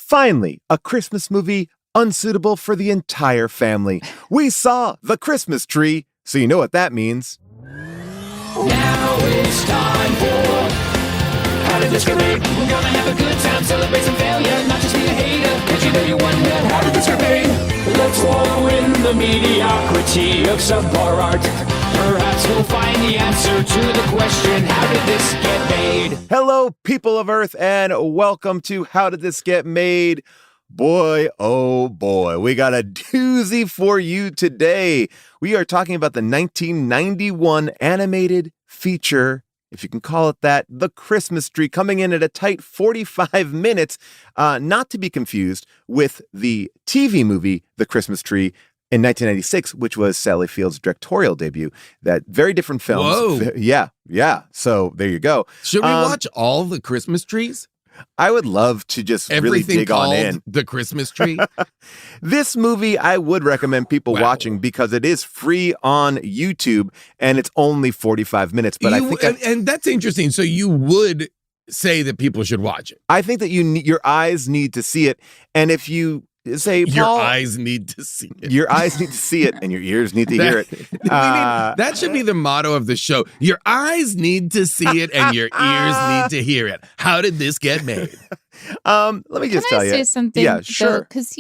Finally, a Christmas movie unsuitable for the entire family. We saw The Christmas Tree, so you know what that means. Now it's time for How Did This Get Made? We're gonna have a good time, celebrate some failure, not just be a hater. Cause you know you wonder, how did this get made? Let's wallow in the mediocrity of subpar art. Perhaps we'll find the answer to the question, how did this get made? Hello, people of Earth, and welcome to How Did This Get Made? Boy, oh boy, we got a doozy for you today. We are talking about the 1991 animated feature, if you can call it that, The Christmas Tree, coming in at a tight 45 minutes, not to be confused with the TV movie, The Christmas Tree, in 1996, which was Sally Field's directorial debut. That very different films. Whoa. Yeah. So there you go. Should we watch all the Christmas trees? I would love to just really dig on in. The Christmas Tree? This movie I would recommend people watching because it is free on YouTube and it's only 45 minutes. But and that's interesting. So you would say that people should watch it. I think that your eyes need to see it. And if you say, your Paul, eyes need to see it. Your eyes need to see it and your ears need to hear it. That should be the motto of the show. Your eyes need to see it and your ears need to hear it. How did this get made? Let me just tell you. Can I say something? Yeah, sure. Because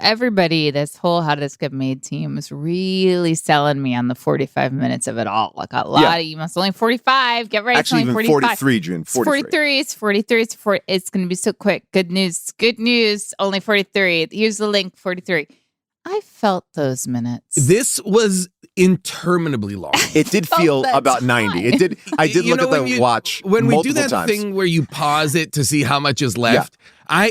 everybody, this whole How Did This Get Made team was really selling me on the 45 minutes of it all. Like a lot of emails. Only 45. Get ready. Actually, it's only even 45. 43, June. 43. It's 43. It's going to be so quick. Good news. Only 43. Here's the link. 43. I felt those minutes. This was interminably long. It did feel about 90. It did. I did look at the watch when we do that times. Thing where you pause it to see how much is left. Yeah.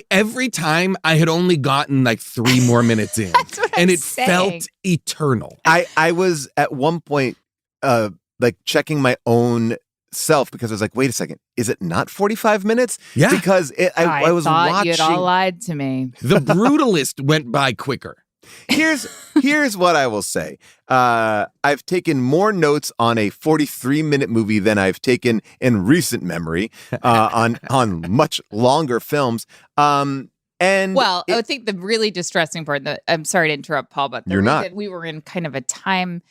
Every time I had only gotten like 3 more minutes in, and it felt eternal. I was at one point like checking my own self because I was like, wait a second, is it not 45 minutes? Yeah, because I was watching. You'd all lied to me. The Brutalist went by quicker. Here's what I will say. I've taken more notes on a 43-minute movie than I've taken in recent memory on much longer films. I think the really distressing part, I'm sorry to interrupt, Paul, but we were in kind of a time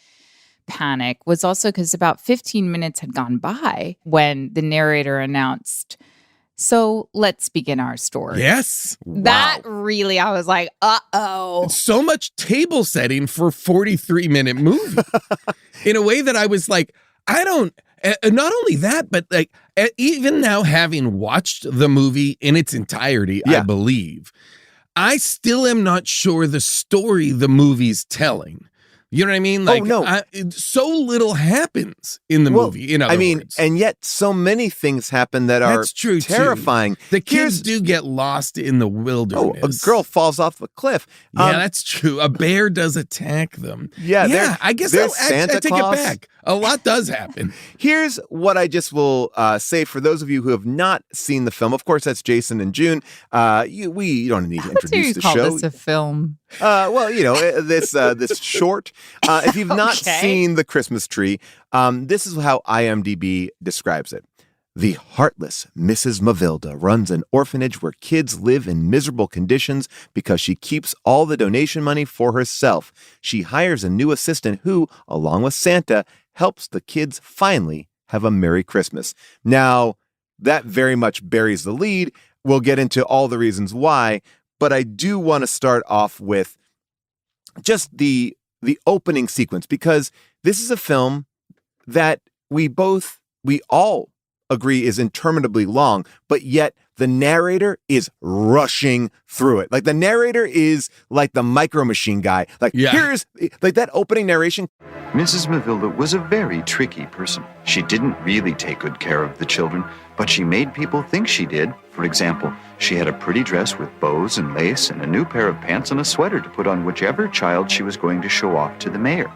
panic was also because about 15 minutes had gone by when the narrator announced, so let's begin our story. Yes. That really, I was like, uh-oh. So much table setting for a 43-minute movie. In a way that I was like, not only that, but like even now having watched the movie in its entirety, I believe, I still am not sure the story the movie's telling. You know what I mean? Like, so little happens in the movie. In other words, and yet so many things happen that are terrifying. Too. The kids do get lost in the wilderness. Oh, a girl falls off a cliff. Yeah, that's true. A bear does attack them. Yeah, I guess I take it back. A lot does happen. Here's what I just will say for those of you who have not seen the film. Of course, that's Jason and June. You don't need to introduce the show. Call this a film? This short. If you've not seen The Christmas Tree, this is how IMDb describes it. The heartless Mrs. Mavilda runs an orphanage where kids live in miserable conditions because she keeps all the donation money for herself. She hires a new assistant who, along with Santa, helps the kids finally have a Merry Christmas. Now, that very much buries the lead. We'll get into all the reasons why, but I do want to start off with just the opening sequence, because this is a film that we all agree is interminably long, but yet the narrator is rushing through it. Like the narrator is like the Micro Machine guy. Here's like that opening narration. Mrs. Mavilda was a very tricky person. She didn't really take good care of the children, but she made people think she did. For example, she had a pretty dress with bows and lace and a new pair of pants and a sweater to put on whichever child she was going to show off to the mayor.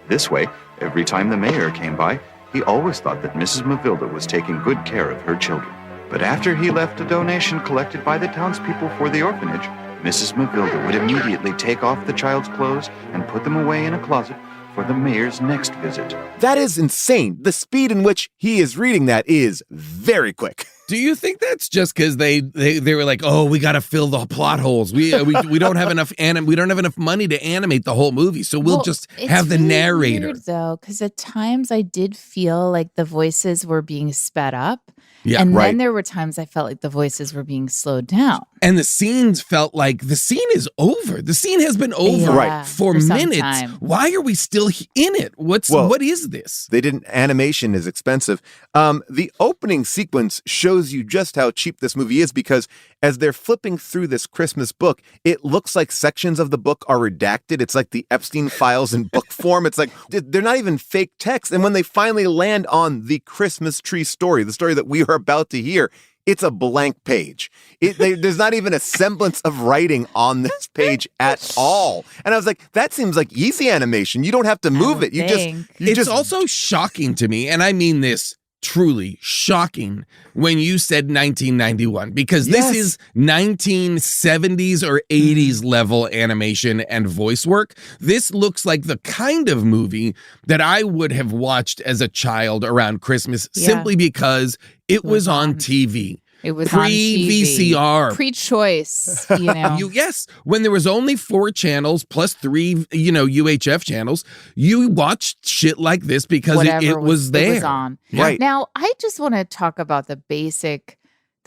This way, every time the mayor came by, he always thought that Mrs. Mavilda was taking good care of her children. But after he left a donation collected by the townspeople for the orphanage, Mrs. Mavilda would immediately take off the child's clothes and put them away in a closet for the mayor's next visit. That is insane. The speed in which he is reading that is very quick. Do you think that's just because they were like, oh, we got to fill the plot holes. We don't have enough we don't have enough money to animate the whole movie, so we'll just have the narrator. Weird, though, because at times I did feel like the voices were being sped up. Yeah, and then there were times I felt like the voices were being slowed down. And the scenes felt like the scene is over. The scene has been over for minutes. Time. Why are we still in it? What is this? Animation is expensive. The opening sequence shows you just how cheap this movie is, because as they're flipping through this Christmas book, it looks like sections of the book are redacted. It's like the Epstein files in book form. It's like they're not even fake text. And when they finally land on the Christmas tree story, the story that we are about to hear, it's a blank page. There's not even a semblance of writing on this page at all. And I was like, that seems like easy animation. You don't have to move it. It's also shocking to me, and I mean this truly shocking, when you said 1991, because this is 1970s or 80s level animation and voice work. This looks like the kind of movie that I would have watched as a child around Christmas, simply because it was on TV. It was pre-VCR. Pre-choice, you know. Yes, when there was only 4 channels plus 3, UHF channels, you watched shit like this because it was there. It was on. Right. Now, I just want to talk about the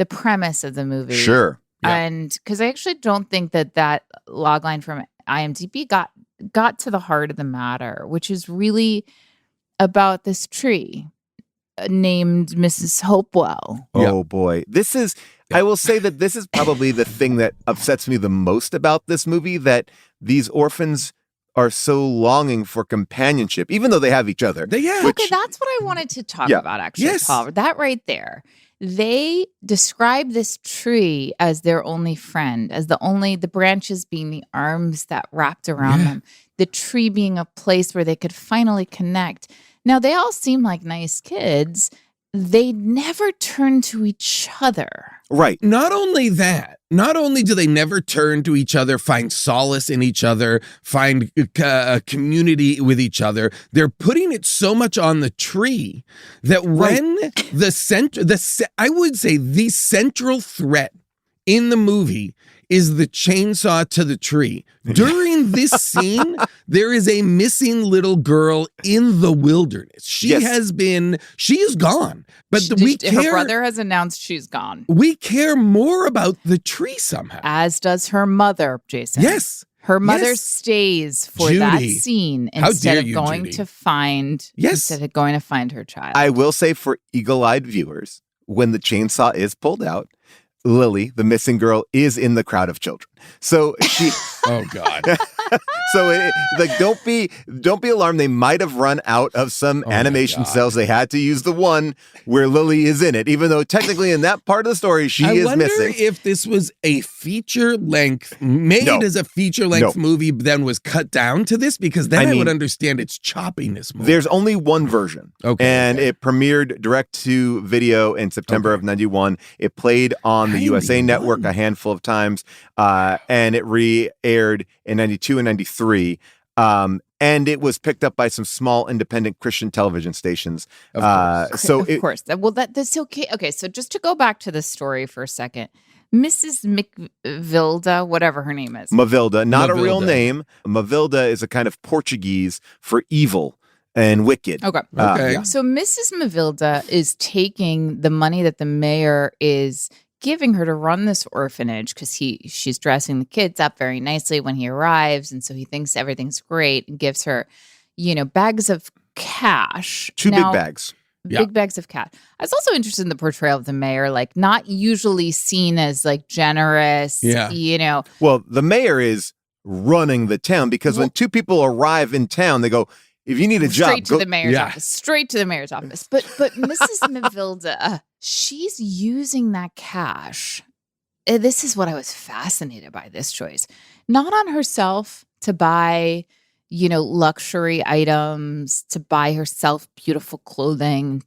premise of the movie. Sure. Yeah. And because I actually don't think that logline from IMDb got to the heart of the matter, which is really about this tree named Mrs. Hopewell. Oh boy. I will say that this is probably the thing that upsets me the most about this movie, that these orphans are so longing for companionship, even though they have each other. Okay, that's what I wanted to talk about, actually, yes. Paul. That right there. They describe this tree as their only friend, as the branches being the arms that wrapped around them, the tree being a place where they could finally connect. Now, they all seem like nice kids. They never turn to each other. Right. Not only do they never turn to each other, find solace in each other, find a community with each other, they're putting it so much on the tree that when I would say the central threat in the movie is the chainsaw to the tree. During this scene, there is a missing little girl in the wilderness. She is gone. But her brother has announced she's gone. We care more about the tree somehow. As does her mother, Jason. Yes. Her mother stays for that scene instead of going to find her child. I will say, for eagle-eyed viewers, when the chainsaw is pulled out, Lily, the missing girl, is in the crowd of children. So she oh God. So don't be alarmed. They might have run out of some animation cells. They had to use the one where Lily is in it, even though technically in that part of the story she is missing. I wonder if this was a feature length as a feature length movie, then was cut down to this, because then I would understand its choppiness more. There's only one version. It premiered direct to video in September of 91. It played on the USA Network a handful of times, and it re-aired in 92 and 93. And it was picked up by some small independent Christian television stations. Of course. Well, that's okay. Okay, so just to go back to the story for a second. Mrs. Mavilda, whatever her name is. Mavilda, not a real name. Mavilda is a kind of Portuguese for evil and wicked. Okay. So Mrs. Mavilda is taking the money that the mayor is giving her to run this orphanage, because she's dressing the kids up very nicely when he arrives, and so he thinks everything's great and gives her, bags of cash. Big bags. Big bags of cash. I was also interested in the portrayal of the mayor, like not usually seen as like generous. Well, the mayor is running the town, because when two people arrive in town, they go, if you need a job, straight to the mayor's office. Straight to the mayor's office. But Mrs. Mavilda, she's using that cash. This is what I was fascinated by, this choice. Not on herself to buy, luxury items, to buy herself beautiful clothing,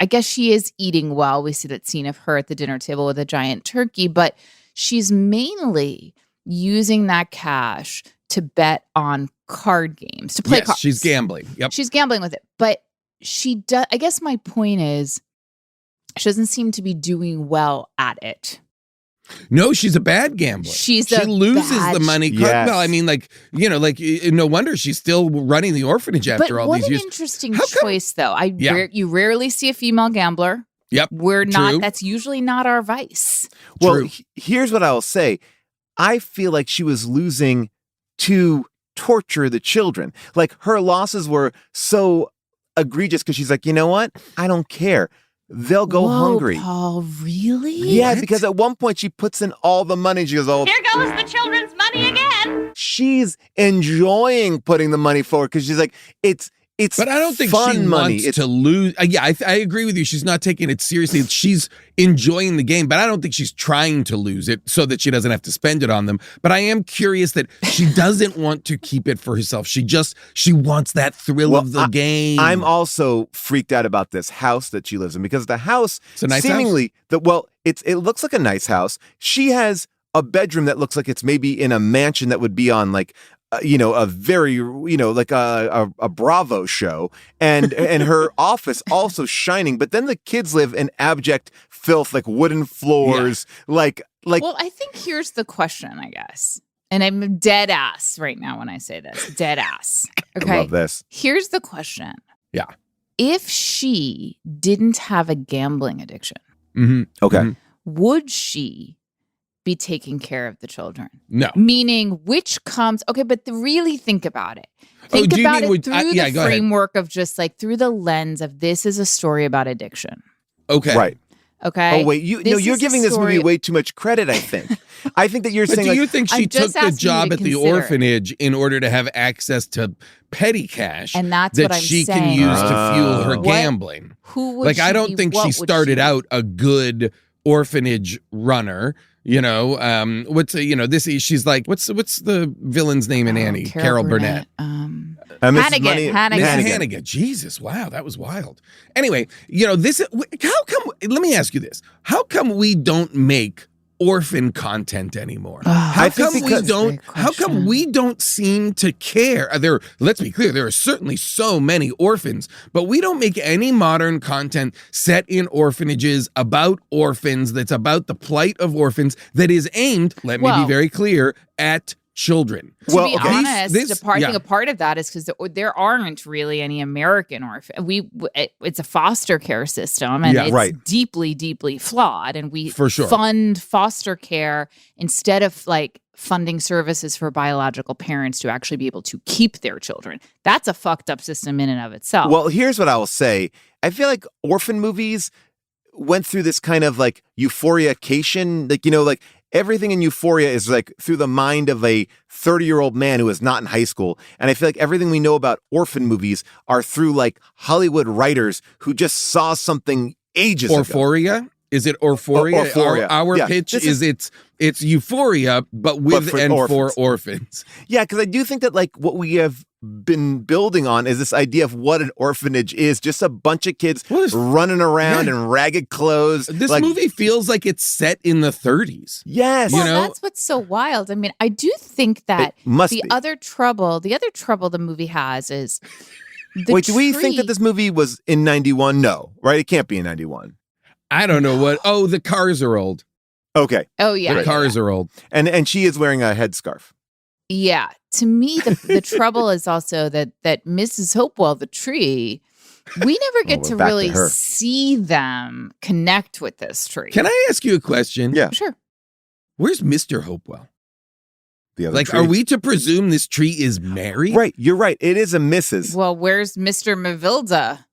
I guess she is eating well. We see that scene of her at the dinner table with a giant turkey, but she's mainly using that cash to bet on card games, to play cards. She's gambling. Yep. She's gambling with it. But she does. I guess my point is, She doesn't seem to be doing well at it. No, she's a bad gambler. She loses the money. Yes. Well, I mean, no wonder she's still running the orphanage after all these years. What an interesting choice, though. You rarely see a female gambler. Yep. That's usually not our vice. Well, here's what I'll say. I feel like she was losing to torture the children. Like, her losses were so egregious because she's like, you know what? I don't care. They'll go hungry. Paul, really? Yeah, because at one point she puts in all the money. She goes, here goes the children's money again. She's enjoying putting the money forward because she's like, it's but I don't think fun she money. wants to lose. I agree with you. She's not taking it seriously. She's enjoying the game, but I don't think she's trying to lose it so that she doesn't have to spend it on them. But I am curious that she doesn't want to keep it for herself. She wants that thrill of the game. I'm also freaked out about this house that she lives in because the house it's a nice seemingly house? It looks like a nice house. She has a bedroom that looks like it's maybe in a mansion that would be on like a very, like a Bravo show, and her office also shining. But then the kids live in abject filth, like wooden floors, like. Well, I think here's the question, I guess, and I'm dead ass right now when I say this, dead ass. Okay, I love this. Here's the question. Yeah, if she didn't have a gambling addiction, okay, would she be taking care of the children? No. Meaning which comes, okay, but really think about it. Think about it through the framework of just like through the lens of this is a story about addiction. Okay. Right. Okay. Oh, wait, you're giving this movie way too much credit, I think. I think that you're saying do you think she took the job at the orphanage in order to have access to petty cash and that's that what I'm she saying. can use to fuel her gambling? Who would I don't think she started out a good orphanage runner. She's like, what's the villain's name in Annie? Carol Burnett. Hannigan. Jesus, wow, that was wild. Anyway, how come, let me ask you this. How come we don't make orphan content anymore? How come we don't seem to care? Let's be clear, there are certainly so many orphans, but we don't make any modern content set in orphanages about orphans that's about the plight of orphans that is aimed, let me be very clear, at children. To be honest, I think a part of that is because there aren't really any American orphans. It's a foster care system, and it's deeply, deeply flawed. And we fund foster care instead of like funding services for biological parents to actually be able to keep their children. That's a fucked up system in and of itself. Well, here's what I will say. I feel like orphan movies went through this kind of like euphoria-cation, like everything in Euphoria is like through the mind of a 30-year-old man who is not in high school. And I feel like everything we know about orphan movies are through like Hollywood writers who just saw something ages ago. Orphoria? Is it Orphoria? Orphoria. Our pitch is it's Euphoria, but for orphans. Yeah, because I do think that like what we have been building on is this idea of what an orphanage is. Just a bunch of kids running around in ragged clothes. This movie feels like it's set in the 30s. Yes. That's what's so wild. I mean, I do think that the other trouble the movie has is Wait, do we think that this movie was in 91? No, right? It can't be in 91. I don't know what. Oh, the cars are old. Okay. Oh, yeah. The cars are old. And she is wearing a headscarf. Yeah. To me, the trouble is also that Mrs. Hopewell, the tree, we never get to really see them connect with this tree. Can I ask you a question? Yeah. Sure. Where's Mr. Hopewell? The other tree. Are we to presume this tree is married? Right. You're right. It is a Mrs. Well, where's Mr. Mavilda?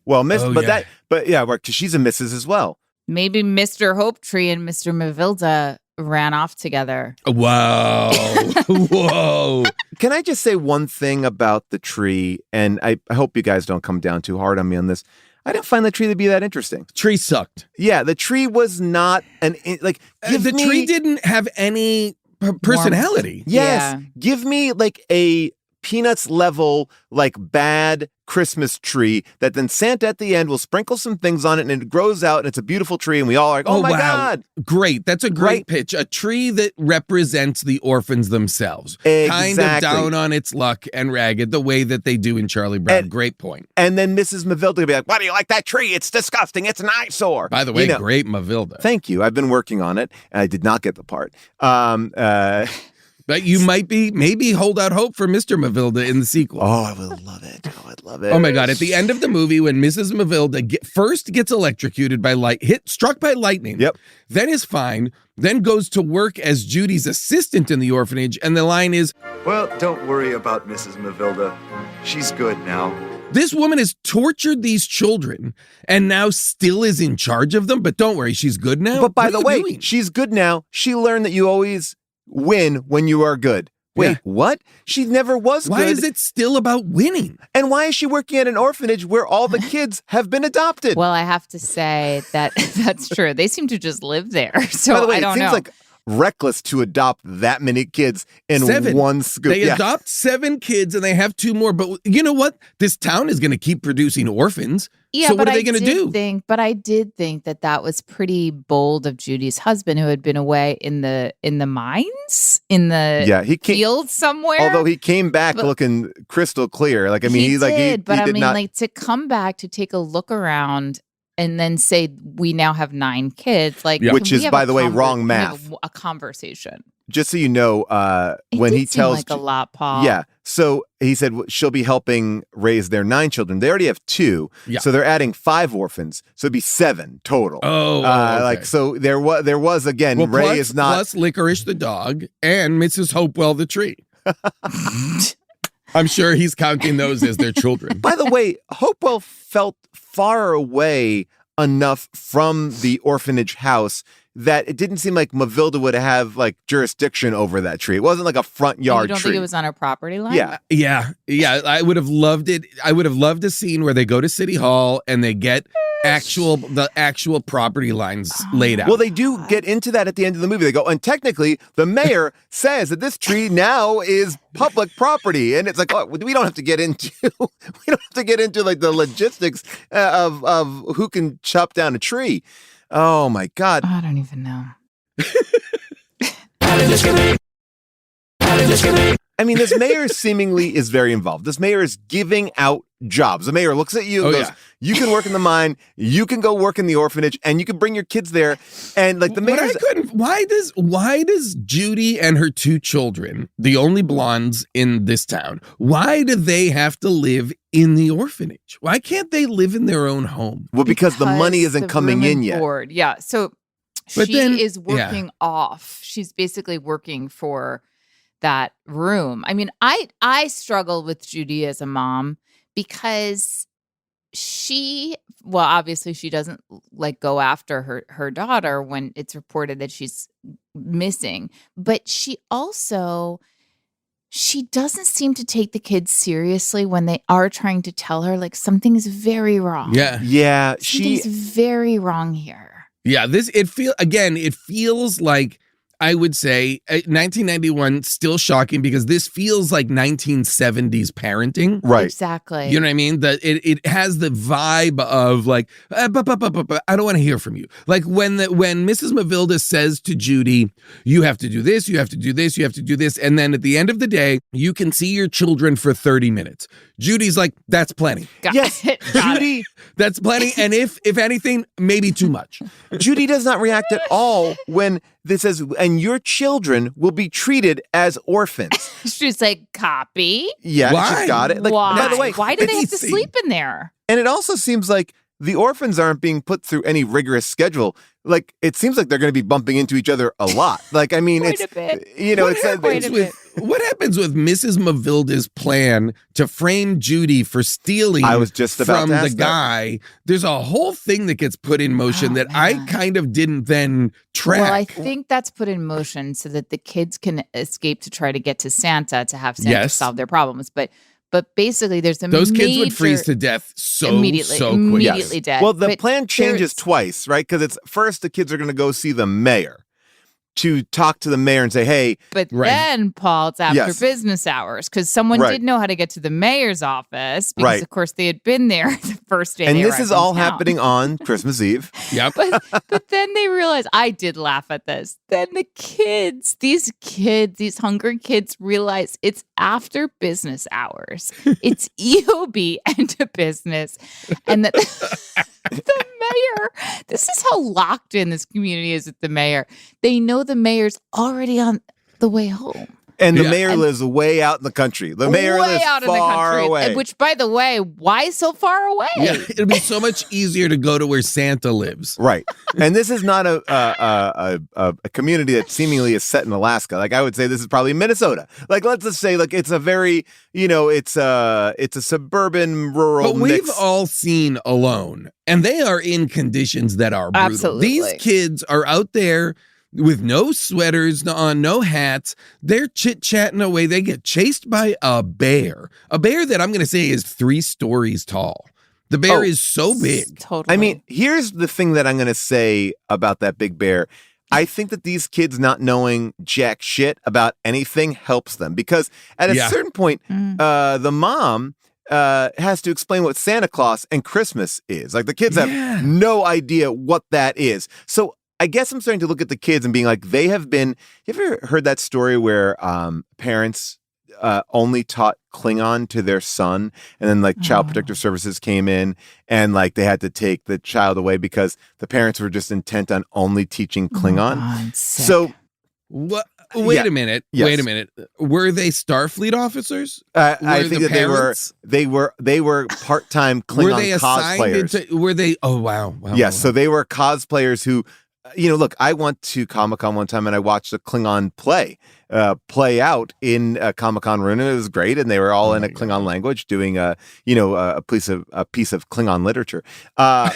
Well, because she's a Mrs. as well. Maybe Mr. Hope Tree and Mr. Mavilda ran off together. Whoa. Whoa. Can I just say one thing about the tree? And I hope you guys don't come down too hard on me on this. I didn't find the tree to be that interesting. Tree sucked. Yeah, the tree was not tree didn't have any personality. Yes. Yeah. Give me like a Peanuts level, like bad Christmas tree that then Santa at the end will sprinkle some things on it and it grows out and it's a beautiful tree and we all are like, oh my God. Great. That's a great pitch. A tree that represents the orphans themselves. Exactly. Kind of down on its luck and ragged the way that they do in Charlie Brown. Great point. And then Mrs. Mavilda will be like, why do you like that tree? It's disgusting. It's an eyesore. By the way, great Mavilda. Thank you. I've been working on it and I did not get the part. But you might maybe hold out hope for Mr. Mavilda in the sequel. Oh, I would love it. Oh, I'd love it. Oh my God. At the end of the movie, when Mrs. Mavilda first gets electrocuted by struck by lightning. Yep. Then is fine. Then goes to work as Judy's assistant in the orphanage. And the line is, well, don't worry about Mrs. Mavilda. She's good now. this woman has tortured these children and now still is in charge of them. But don't worry, she's good now. But by the way, she's good now. She learned that you always win when you are good. Wait, what? She never was good. Why is it still about winning? And why is she working at an orphanage where all the kids have been adopted? Well, I have to say that that's true. They seem to just live there. So by the way, I don't it seems know. like reckless to adopt that many kids in 7. one scoop. They adopt 7 kids and they have 2 more. But you know what? This town is going to keep producing orphans. Yeah, so what are they going to do? I did think that was pretty bold of Judy's husband, who had been away in the mines, in the field somewhere. Although he came back looking crystal clear. Like, I mean, he did not. Like, to come back to take a look around and then say we now have 9 kids, like, which is, by the way, wrong math. A conversation. Just so you know, when he tells like a lot, Paul. Yeah. So he said she'll be helping raise their 9 children. They already have 2. Yeah. So they're adding 5 orphans. So it'd be 7 total. Oh, okay. Like, so there was again, well, Ray is not. Plus Licorice the dog and Mrs. Hopewell the tree. I'm sure he's counting those as their children. By the way, Hopewell felt far away enough from the orphanage house that it didn't seem like Mavilda would have like jurisdiction over that tree. It wasn't like a front yard You don't tree. think it was on her property line? Yeah. Yeah. I would have loved it. I would have loved a scene where they go to City Hall and they get the actual property lines laid out. Well, they do get into that at the end of the movie. They go, and technically, the mayor says that this tree now is public property, and it's like, oh, we don't have to get into like the logistics of who can chop down a tree. Oh my God! I don't even know. I mean, this mayor seemingly is very involved. This mayor is giving out jobs. The mayor looks at you and goes, you can work in the mine, you can go work in the orphanage, and you can bring your kids there. And like the mayor, why does Judy and her 2 children, the only blondes in this town, why do they have to live in the orphanage? Why can't they live in their own home? Well, because the money isn't coming in yet. Board. Yeah. So she is working off. She's basically working for that room. I mean, I struggle with Judy as a mom because obviously she doesn't like go after her daughter when it's reported that she's missing, but she doesn't seem to take the kids seriously when they are trying to tell her like something's very wrong. Yeah. Something's very wrong here. Yeah, it feels like, I would say 1991, still shocking because this feels like 1970s parenting. Right. Exactly. You know what I mean? That it has the vibe of like, I don't want to hear from you. Like when Mrs. Mavilda says to Judy, you have to do this, you have to do this, you have to do this. And then at the end of the day, you can see your children for 30 minutes. Judy's like, that's plenty. Judy, that's plenty. And if anything, maybe too much. Judy does not react at all when this says, and your children will be treated as orphans. She's like, copy. Yeah, why? She's got it. Like, why? By the way, why do they have to sleep in there? And it also seems like the orphans aren't being put through any rigorous schedule. Like, it seems like they're going to be bumping into each other a lot. Like, I mean, Quite a bit. What happens with Mrs. Mavilda's plan to frame Judy for stealing I was just about from to ask the guy? There's a whole thing that gets put in motion that man. I kind of didn't then track. Well, I think that's put in motion so that the kids can escape to try to get to Santa to have Santa solve their problems. But basically, there's those kids would freeze to death immediately dead. Well, the plan changes twice, right? Because it's first the kids are going to go see the mayor. to talk to the mayor and say, hey. But then, Paul, it's after Yes. business hours because someone did know how to get to the mayor's office because, of course, they had been there the first day. And they this arrived is in all town. happening on Christmas Eve. Yep. But then they realized, I did laugh at this. Then the kids, these hungry kids realize it's after business hours. It's EOB and a business. And that the mayor, this is how locked in this community is with the mayor. They know the mayor's already on the way home. And the mayor lives way out in the country. The mayor lives far away. Which, by the way, why so far away? Yeah, it'd be so much easier to go to where Santa lives. Right. And this is not a community that seemingly is set in Alaska. Like, I would say this is probably Minnesota. Like, let's just say, like, it's a very, it's a suburban, rural But we've mix. all seen Alone, and they are in conditions that are brutal. Absolutely. These kids are out there with no sweaters on, no hats. They're chit-chatting away. They get chased by a bear that I'm going to say is 3 stories tall. The bear is so big. Totally. I mean, here's the thing that I'm going to say about that big bear. I think that these kids not knowing jack shit about anything helps them because at a certain point, the mom has to explain what Santa Claus and Christmas is. Like, the kids have no idea what that is. So I guess I'm starting to look at the kids and being like, they have been. You ever heard that story where parents only taught Klingon to their son, and then like Child Protective Services came in and like they had to take the child away because the parents were just intent on only teaching Klingon. So what? Wait a minute. Yes. Wait a minute. Were they Starfleet officers? I think that they were part-time Klingon were they cosplayers. were they? Oh wow. Yes. So they were cosplayers who. Look, I went to Comic-Con one time and I watched a Klingon play out in a Comic-Con room, and it was great. And they were all in a Klingon language doing a piece of Klingon literature. So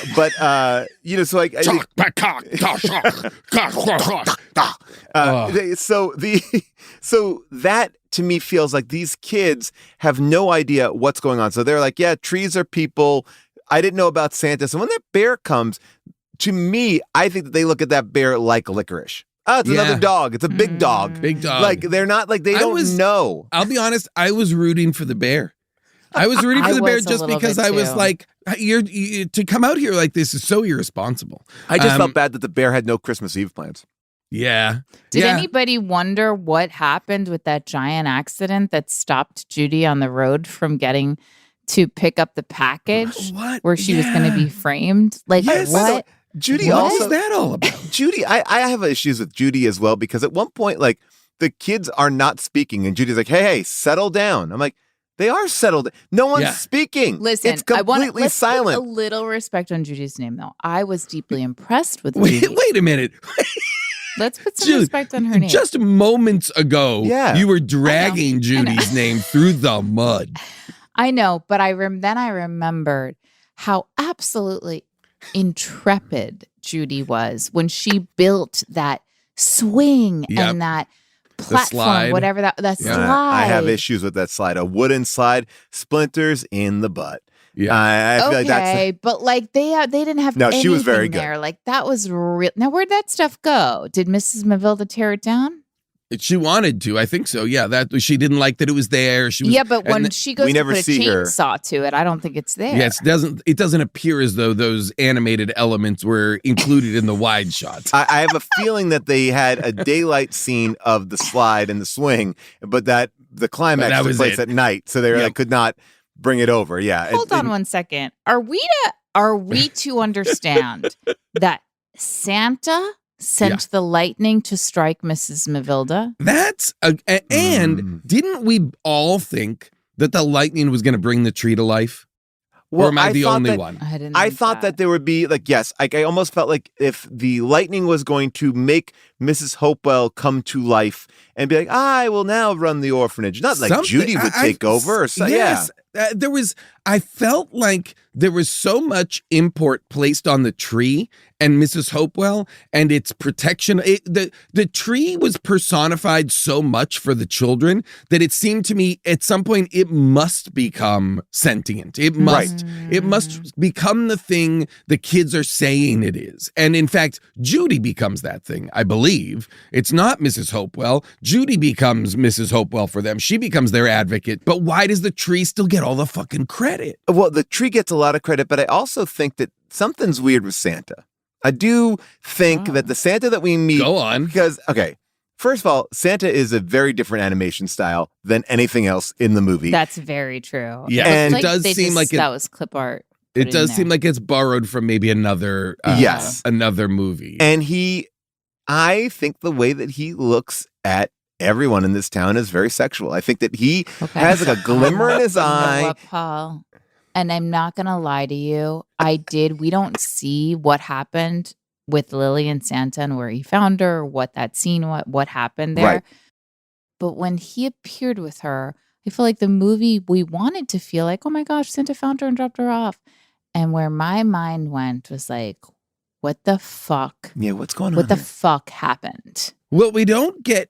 that to me feels like these kids have no idea what's going on. So they're like, yeah, trees are people. I didn't know about Santa. So when that bear comes, to me, I think that they look at that bear like licorice. Oh, it's another dog. It's a big dog. Big dog. Like, they're not like, they don't know. I'll be honest, I was rooting for the bear. I was rooting for the bear just because I was like, you to come out here like this is so irresponsible. I just felt bad that the bear had no Christmas Eve plans. Yeah. Did anybody wonder what happened with that giant accident that stopped Judy on the road from getting to pick up the package where she was going to be framed? Like, what? Judy what also, is that all about? Judy, I have issues with Judy as well because at one point, like, the kids are not speaking and Judy's like, hey, settle down. I'm like, they are settled. No one's speaking. Listen, it's completely let's silent. put a little respect on Judy's name, though. I was deeply impressed with Wait, Judy. wait a minute. Let's put some respect on her name. Just moments ago, you were dragging Judy's name through the mud. I know, but then I remembered how absolutely intrepid Judy was when she built that swing and that platform, whatever that slide. I have issues with that slide. A wooden slide, splinters in the butt. Yeah, I feel like that's but like they didn't have. No, she was very there. good. Like that was real. Now, where'd that stuff go? Did Mrs. Mavilda tear it down? She wanted to, I think so. Yeah, that she didn't like that it was there. She was, but when she goes to put a chainsaw to it, I don't think it's there. Yes, it doesn't appear as though those animated elements were included in the wide shots. I have a feeling that they had a daylight scene of the slide and the swing, but that the climax took place at night, so they like, could not bring it over. Yeah. Hold on 1 second. Are we to understand that Santa sent the lightning to strike Mrs. Mavilda? That's and didn't we all think that the lightning was going to bring the tree to life? Well, or am I the only one? I thought that there would be like, yes, I almost felt like if the lightning was going to make Mrs. Hopewell come to life and be like, I will now run the orphanage. Not like Judy would take over. Or so, yes, I felt like there was so much import placed on the tree and Mrs. Hopewell and its protection. The tree was personified so much for the children that it seemed to me at some point it must become sentient. It must become the thing the kids are saying it is. And in fact, Judy becomes that thing, I believe. leave. It's not Mrs. Hopewell. Judy becomes Mrs. Hopewell for them. She becomes their advocate. But why does the tree still get all the fucking credit? Well, the tree gets a lot of credit, but I also think that something's weird with Santa. I do think that the Santa that we meet... Go on. Because, okay, first of all, Santa is a very different animation style than anything else in the movie. That's very true. Yeah, and it does seem like that was clip art. It does seem like it's borrowed from maybe another movie. And I think the way that he looks at everyone in this town is very sexual. I think that he has like a glimmer in his eye. You know what, Paul? And I'm not going to lie to you. We don't see what happened with Lily and Santa and where he found her, what that scene, what happened there. Right. But when he appeared with her, I feel like the movie, we wanted to feel like, oh my gosh, Santa found her and dropped her off. And where my mind went was like, what the fuck? Yeah, what's going on? What the fuck happened? Well, we don't get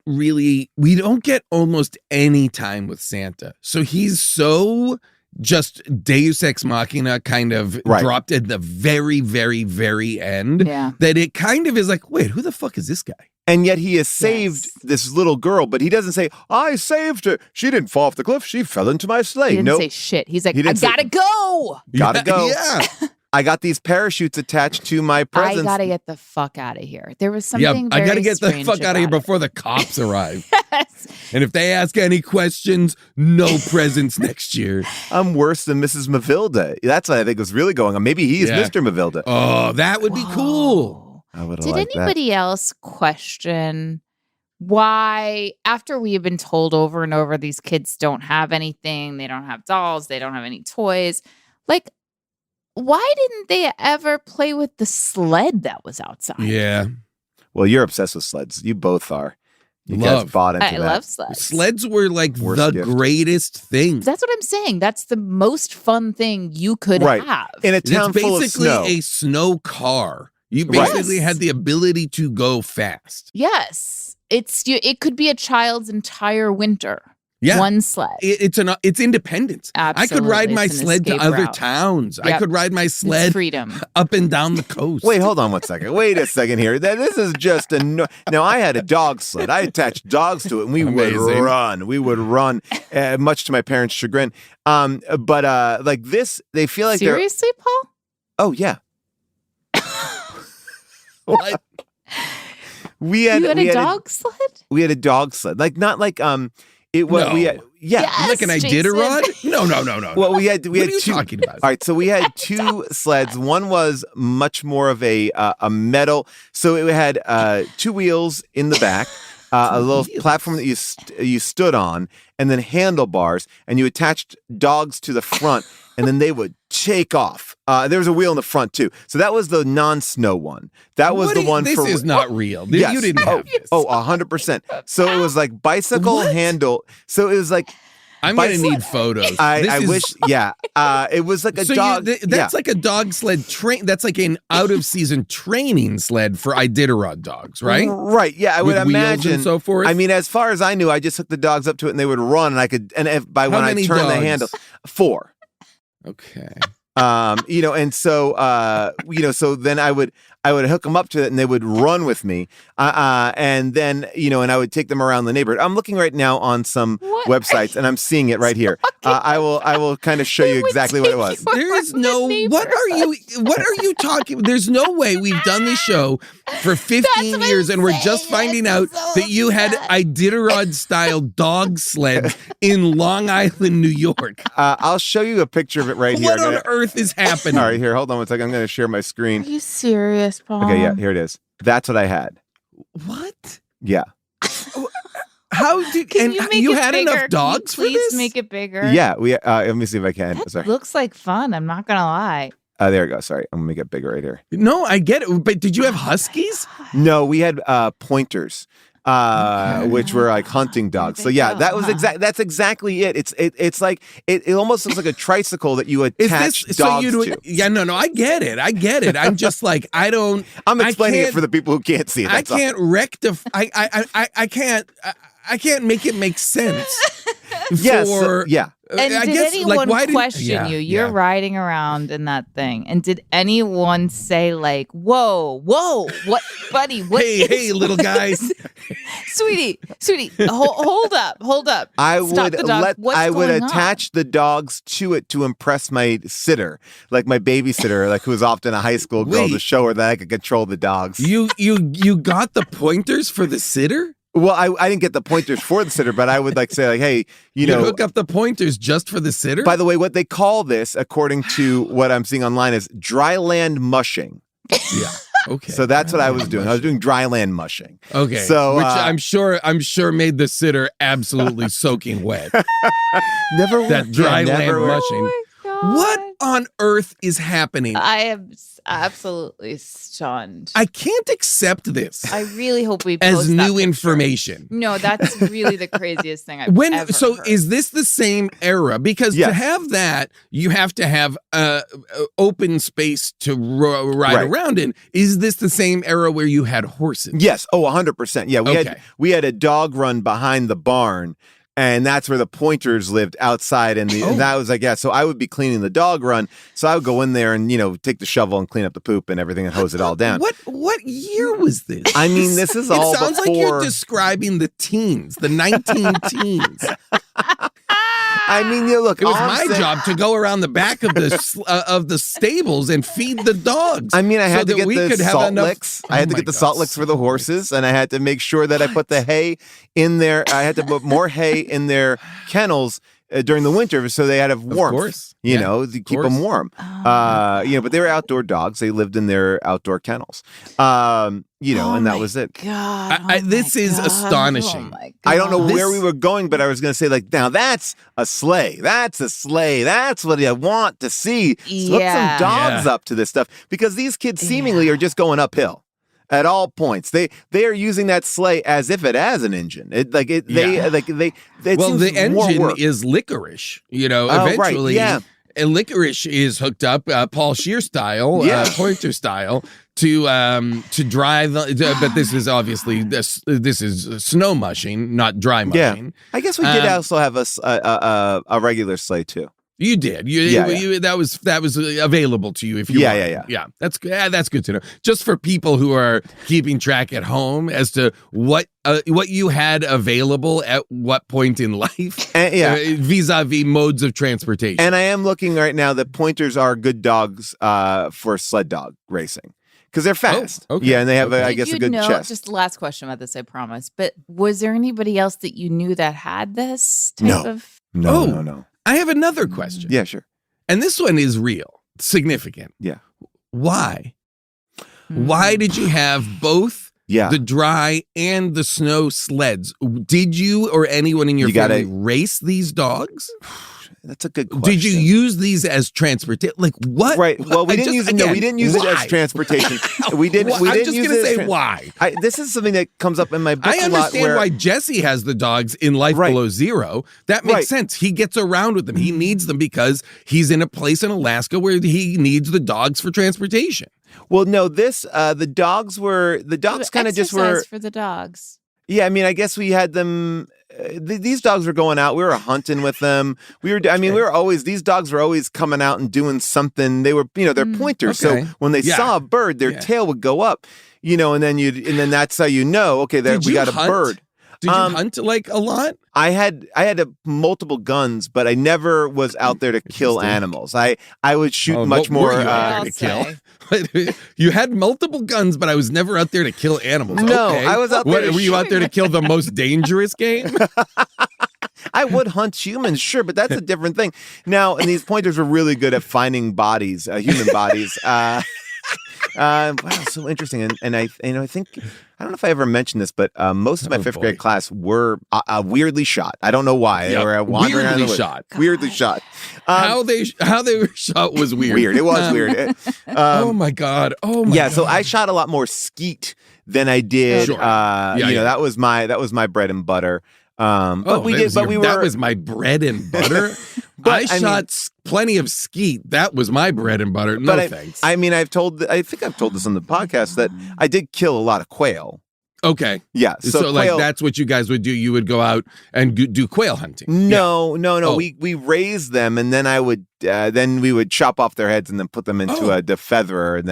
almost any time with Santa. So he's so just Deus Ex Machina kind of dropped at the very, very, very end that it kind of is like, wait, who the fuck is this guy? And yet he has saved this little girl, but he doesn't say, I saved her. She didn't fall off the cliff. She fell into my sleigh. He didn't say shit. He's like, I gotta go. Gotta go. Yeah. I got these parachutes attached to my presents. I gotta get the fuck out of here. There was something I gotta get the strange fuck out of here about before the cops arrive. Yes. And if they ask any questions, no presents next year. I'm worse than Mrs. Mavilda. That's what I think was really going on. Maybe he is Mr. Mavilda. Oh, that would be cool. Did anybody else question why, after we have been told over and over these kids don't have anything, they don't have dolls, they don't have any toys, like, why didn't they ever play with the sled that was outside? Yeah. Well, you're obsessed with sleds. You both are. You guys bought into that. I love sleds. Sleds were like Worst the gift. greatest thing. That's what I'm saying. That's the most fun thing you could have. In a town It's full of basically snow. a snow car. You basically had the ability to go fast. Yes. It could be a child's entire winter. Yeah. One sled. It's independence. Absolutely. I could ride my It's an sled to escape other route. towns. Yep. I could ride my sled It's freedom. up and down the coast. Wait, hold on one second. Wait a second here. This is just Now, I had a dog sled. I attached dogs to it, and we would run. We would run, much to my parents' chagrin. But like this, they feel like Seriously, Paul? Oh, yeah. What? You had a dog sled? We had a dog sled. Like, not like, it was, No. we had, yeah. Yes, Like an Iditarod? No. Well, we had What are you two. talking about? All right, so we had two sleds. One was much more of a metal, so it had two wheels in the back, a little platform that you stood on, and then handlebars, and you attached dogs to the front, and then they would take off. There was a wheel in the front too, so that was the non-snow one. That was the one. This for is not real. Yes. You didn't have this. 100%. So it was like bicycle handle. So it was like. I'm going to need photos. I wish, yeah. It was like a dog. That's like a dog sled train. That's like an out-of-season training sled for Iditarod dogs, right? Right. Yeah, I would With wheels imagine. and so forth. I mean, as far as I knew, I just hooked the dogs up to it and they would run, and I could. And if when I many turned the dogs? handle, 4. Okay. And so, so then I would hook them up to it and they would run with me. And then, and I would take them around the neighborhood. I'm looking right now on some websites and I'm seeing it right here. I will kind of show you exactly what it was. There is no, what are you talking? There's no way we've done this show for 15 years and we're just finding out that you had Iditarod style dog sleds in Long Island, New York. I'll show you a picture of it right here. What on earth is happening? All right, here, hold on one second. I'm going to share my screen. Are you serious, Paul? Okay, yeah, here it is. That's what I had. What? Yeah. How did Can you make you it had bigger? enough dogs Can you for this? please make it bigger? Yeah, let me see if I can. That Sorry. looks like fun. I'm not gonna lie. There we go. Sorry, I'm gonna make it bigger right here. No, I get it. But did you have huskies? No, we had pointers, which were like hunting dogs. So yeah, that was That's exactly it. It's like it almost looks like a tricycle that you attach dogs to. Yeah, no, I get it. I'm just like I'm explaining it for the people who can't see it. I can't rectify. I can't make it make sense. Yes. For Yeah. And I did guess, anyone like, question you? You're riding around in that thing. And did anyone say like, whoa, what, buddy, what hey, little guys. Sweetie, hold up. I Stop would the dog. What's I would going on? attach the dogs to it to impress my sitter, like my babysitter, like who was often a high school girl, to show her that I could control the dogs. You got the pointers for the sitter? Well, I didn't get the pointers for the sitter, but I would like say like, hey, you know, hook up the pointers just for the sitter? By the way, what they call this, according to what I'm seeing online, is dry land mushing. Yeah. Okay. So that's what I was doing. I was doing dry land mushing. Okay. So which I'm sure made the sitter absolutely soaking wet. Never worked. That dry land mushing. Oh my God. What on earth is happening? I am absolutely stunned. I can't accept this I really hope we as post that new picture. information. No, that's really the craziest thing I've ever heard. Is this the same era? Because to have that, you have to have open space to ride around in. Is this the same era where you had horses? Yes. Oh, 100%. Yeah, we had a dog run behind the barn. And that's where the pointers lived outside. And that was like, so I would be cleaning the dog run. So I would go in there and, take the shovel and clean up the poop and everything and hose it all down. What year was this? I mean, this is all It sounds like you're describing the teens, the 19-teens. I mean, look, it was my job to go around the back of the stables and feed the dogs. I mean, I had to get the salt enough... licks. I had to get the salt licks for the horses, and I had to make sure that I put the hay in there. I had to put more hay in their kennels during the winter so they had warmth. Of course. To keep them warm. But they were outdoor dogs. They lived in their outdoor kennels. And that was it. God, this is astonishing. I don't know where we were going, but I was going to say, like, now that's a sleigh. That's a sleigh. That's what I want to see. So hook some dogs up to this stuff because these kids seemingly are just going uphill at all points. They are using that sleigh as if it has an engine. The engine is licorice. Eventually. Right, yeah. And licorice is hooked up, Paul Scheer style, pointer style, to drive. But this is obviously this is snow mushing, not dry mushing. Yeah. I guess we did also have a regular sleigh too. You did. That was available to you if you wanted. Yeah. That's good to know. Just for people who are keeping track at home as to what you had available at what point in life, vis-a-vis modes of transportation. And I am looking right now that pointers are good dogs for sled dog racing. Because they're fast. Oh, okay. Yeah, and they have, I guess, a good chest. Just the last question about this, I promise. But was there anybody else that you knew that had this type of... No. I have another question. Yeah, sure. And this one is real, significant. Yeah. Why? Why did you have both the dry and the snow sleds? Did you or anyone in your family race these dogs? That's a good question. Did you use these as transportation? Like what? Right. Well, we didn't use it. No, we didn't use it as transportation. We didn't. I'm just going to say why. This is something that comes up in my book. I understand why Jesse has the dogs in Life Below Zero. That makes sense. He gets around with them. He needs them because he's in a place in Alaska where he needs the dogs for transportation. Well, no. The dogs kind of just were for the dogs. Yeah, I mean, I guess we had them. These dogs were going out. We were hunting with them. These dogs were always coming out and doing something. They were, they're pointers. Okay. So when they saw a bird, their tail would go up, and then that's how we got a bird. Did you hunt like a lot? I had multiple guns, but I never was out there to kill animals. I would shoot much more to kill. You had multiple guns, but I was never out there to kill animals. No, okay. I was out there. Were you out there to kill the most dangerous game? I would hunt humans, sure, but that's a different thing. Now, and these pointers were really good at finding bodies, human bodies. Wow, so interesting. And I think, I don't know if I ever mentioned this, but most of my fifth grade class were weirdly shot. I don't know why. They were wandering around the woods. Weirdly shot. How they were shot was weird. It was weird. Oh my God. God. So I shot a lot more skeet than I did. Sure. That was my bread and butter. That was my bread and butter. I shot plenty of skeet. That was my bread and butter. No thanks. I think I've told this on the podcast that I did kill a lot of quail. Okay. Yeah. So quail, like that's what you guys would do. You would go out and do quail hunting. No. Oh. We raised them, and then then we would chop off their heads and then put them into a defeatherer, and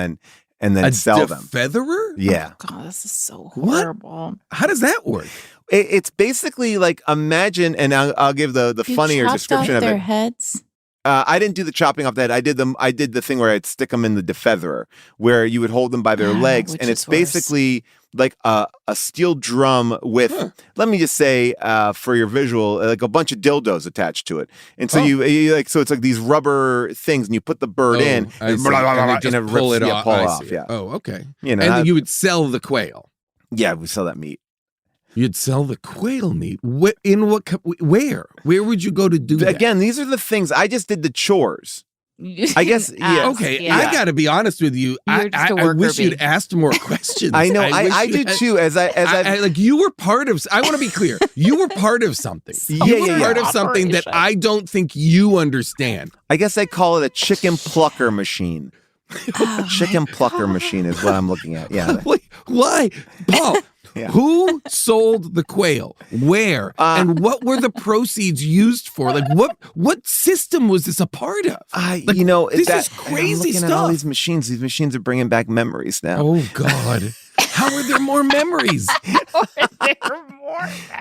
then sell them. Defeatherer? Yeah. Oh, God, this is so horrible. How does that work? It's basically like, imagine, and I'll give the funnier description of it. Their heads. I didn't do the chopping off the head. I did the thing where I'd stick them in the defeatherer, where you would hold them by their legs, and it's basically like a steel drum with, let me just say, for your visual, like a bunch of dildos attached to it. And so you like, so it's like these rubber things, and you put the bird in, and just pull it off. Yeah. Oh, okay. And you would sell the quail. Yeah, we sell that meat. You'd sell the quail meat. Where would you go to do that? Again, these are the things. I just did the chores. I guess, yeah. Okay, yeah. I got to be honest with you. I wish you'd asked more questions. I know, I do too. As I like, you were part of. I want to be clear. You were part of something. You were part of something that I don't think you understand. I guess I call it a chicken plucker machine. Chicken plucker machine is what I'm looking at. Yeah. Why, Paul? Yeah. Who sold the quail? Where? And what were the proceeds used for? Like, what system was this a part of? Like, this is crazy stuff. At all these machines. These machines are bringing back memories now. Oh God! How are there more memories?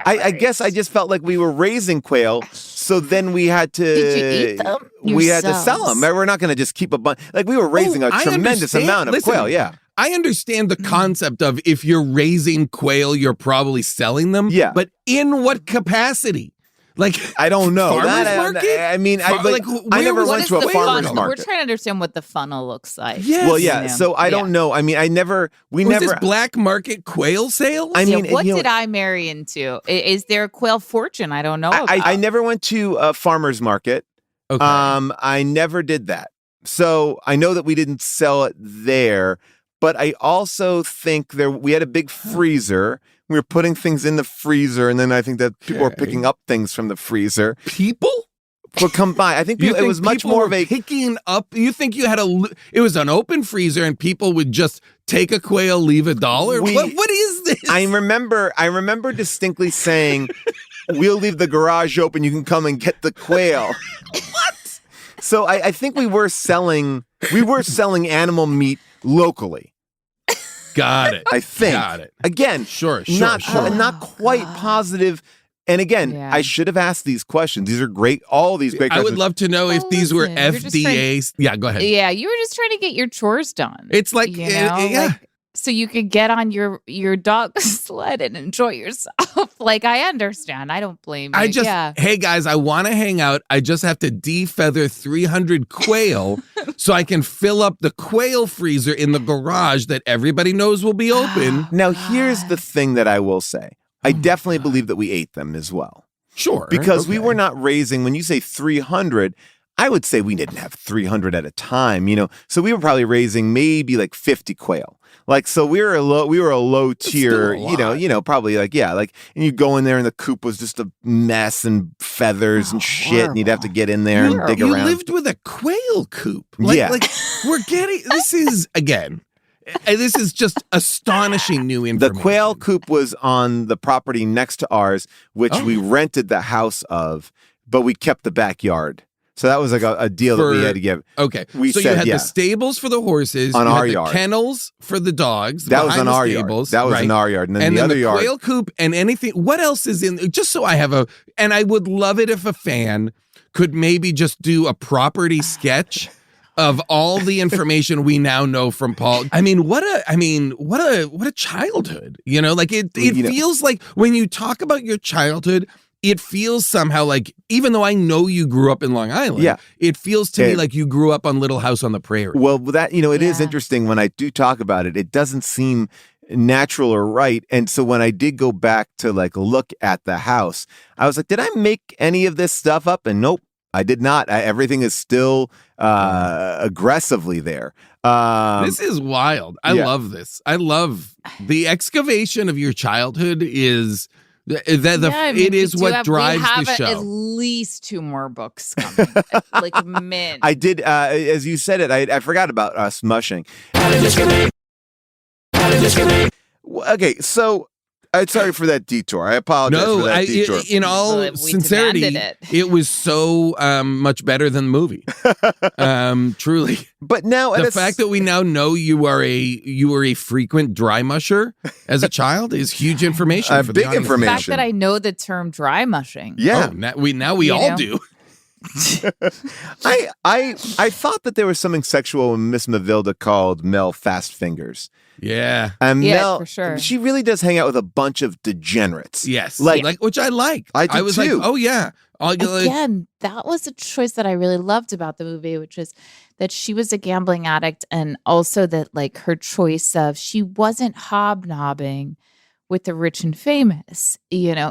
I guess I just felt like we were raising quail, so then we had to. Did you eat them? We had to sell them. We're not going to just keep a bunch. Like, we were raising a tremendous amount of quail. Yeah. I understand the concept of if you're raising quail, you're probably selling them. Yeah. But in what capacity? Like, I don't know. Farmer's market? I mean, I never went to a farmer's market. We're trying to understand what the funnel looks like. Yes. Well, yeah. So I don't know. I mean, Was this black market quail sales? I mean, what did I marry into? Is there a quail fortune I don't know about? I never went to a farmer's market. Okay. I never did that. So I know that we didn't sell it there. But I also think we had a big freezer. We were putting things in the freezer, and then I think that people were picking up things from the freezer. People would come by. I think it was much more of a picking up. You think you had it was an open freezer, and people would just take a quail, leave $1? What is this? I remember distinctly saying, "We'll leave the garage open. You can come and get the quail." What? So I think we were selling animal meat locally. Got it. I think. Got it. Again, sure. Not quite positive. And again, I should have asked these questions. These are great. All these great questions. I would love to know if these were FDA. Yeah, go ahead. Yeah, you were just trying to get your chores done. It's like, so you could get on your dog sled and enjoy yourself. Like, I understand. I don't blame you. Hey guys, I want to hang out. I just have to defeather 300 quail so I can fill up the quail freezer in the garage that everybody knows will be open. Now, here's the thing that I will say. I definitely believe that we ate them as well. Sure. Because we were not raising, when you say 300, I would say we didn't have 300 at a time, So we were probably raising maybe like 50 quail. Like, so we were a low tier, probably and you go in there and the coop was just a mess and feathers and shit. Horrible. And you'd have to get in there and dig around. You lived with a quail coop. Yeah. This is just astonishing new information. The quail coop was on the property next to ours, which we rented the house of, but we kept the backyard. So that was like a deal that we had to give. Okay. You had the stables for the horses. On our yard. The kennels for the dogs. That was on our yard. That was in our yard. And then the other yard. Quail coop and anything. What else is in? Just so I have and I would love it if a fan could maybe just do a property sketch of all the information we now know from Paul. I mean, what a childhood. It feels like when you talk about your childhood, it feels somehow like, even though I know you grew up in Long Island, it feels to me like you grew up on Little House on the Prairie. Well, that, it is interesting when I do talk about it. It doesn't seem natural or right. And so when I did go back to look at the house, I was like, did I make any of this stuff up? And nope, I did not. Everything is still aggressively there. This is wild. I love this. I love the excavation of your childhood is... it is what drives the show. We have at least 2 more books coming, like mint. I did, as you said it, I forgot about us mushing. Okay, so Sorry for that detour. I apologize for that detour. In all sincerity, it was so much better than the movie. Truly. But now the fact that we now know you were a frequent dry musher as a child is huge information. For big information. The fact that I know the term dry mushing. Yeah. Now we all do. I thought that there was something sexual in Miss Mavilda called Mel Fast Fingers. Yeah. And Mel, for sure. She really does hang out with a bunch of degenerates. Yes. Like which I like. I was too. Like, oh yeah. Again, that was a choice that I really loved about the movie, which is that she was a gambling addict, and also that like her choice of she wasn't hobnobbing with the rich and famous.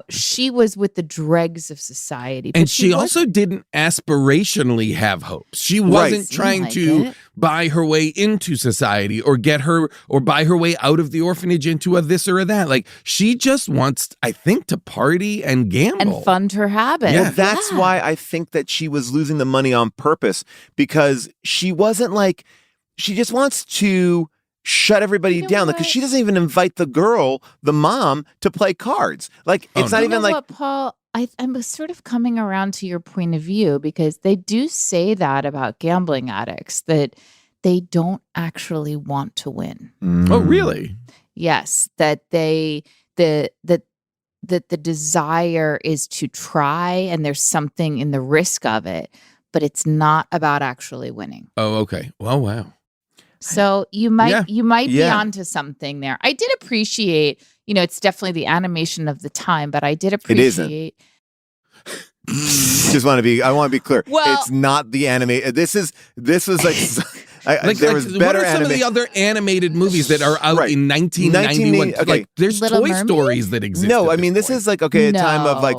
She was with the dregs of society. And she also didn't aspirationally have hopes. She wasn't trying to buy her way into society or buy her way out of the orphanage into a this or a that. Like, she just wants, I think, to party and gamble. And fund her habits. Yeah. That's why I think that she was losing the money on purpose, because she wasn't like, she just wants to shut everybody down, because she doesn't even invite the mom, to play cards. Like, it's not even like. What, Paul? I'm sort of coming around to your point of view, because they do say that about gambling addicts, that they don't actually want to win. Oh, really? Yes, that the desire is to try, and there's something in the risk of it, but it's not about actually winning. Oh, okay. Well, wow. So you might be onto something there. I did appreciate, it's definitely the animation of the time, but I did appreciate. I want to be clear. Well, it's not the anime. This was like. There was better. What are some of the other animated movies that are out in 1991? Okay. Like, there's Little Toy Mermaid? Stories that exist. No, I mean, this is like, a time of like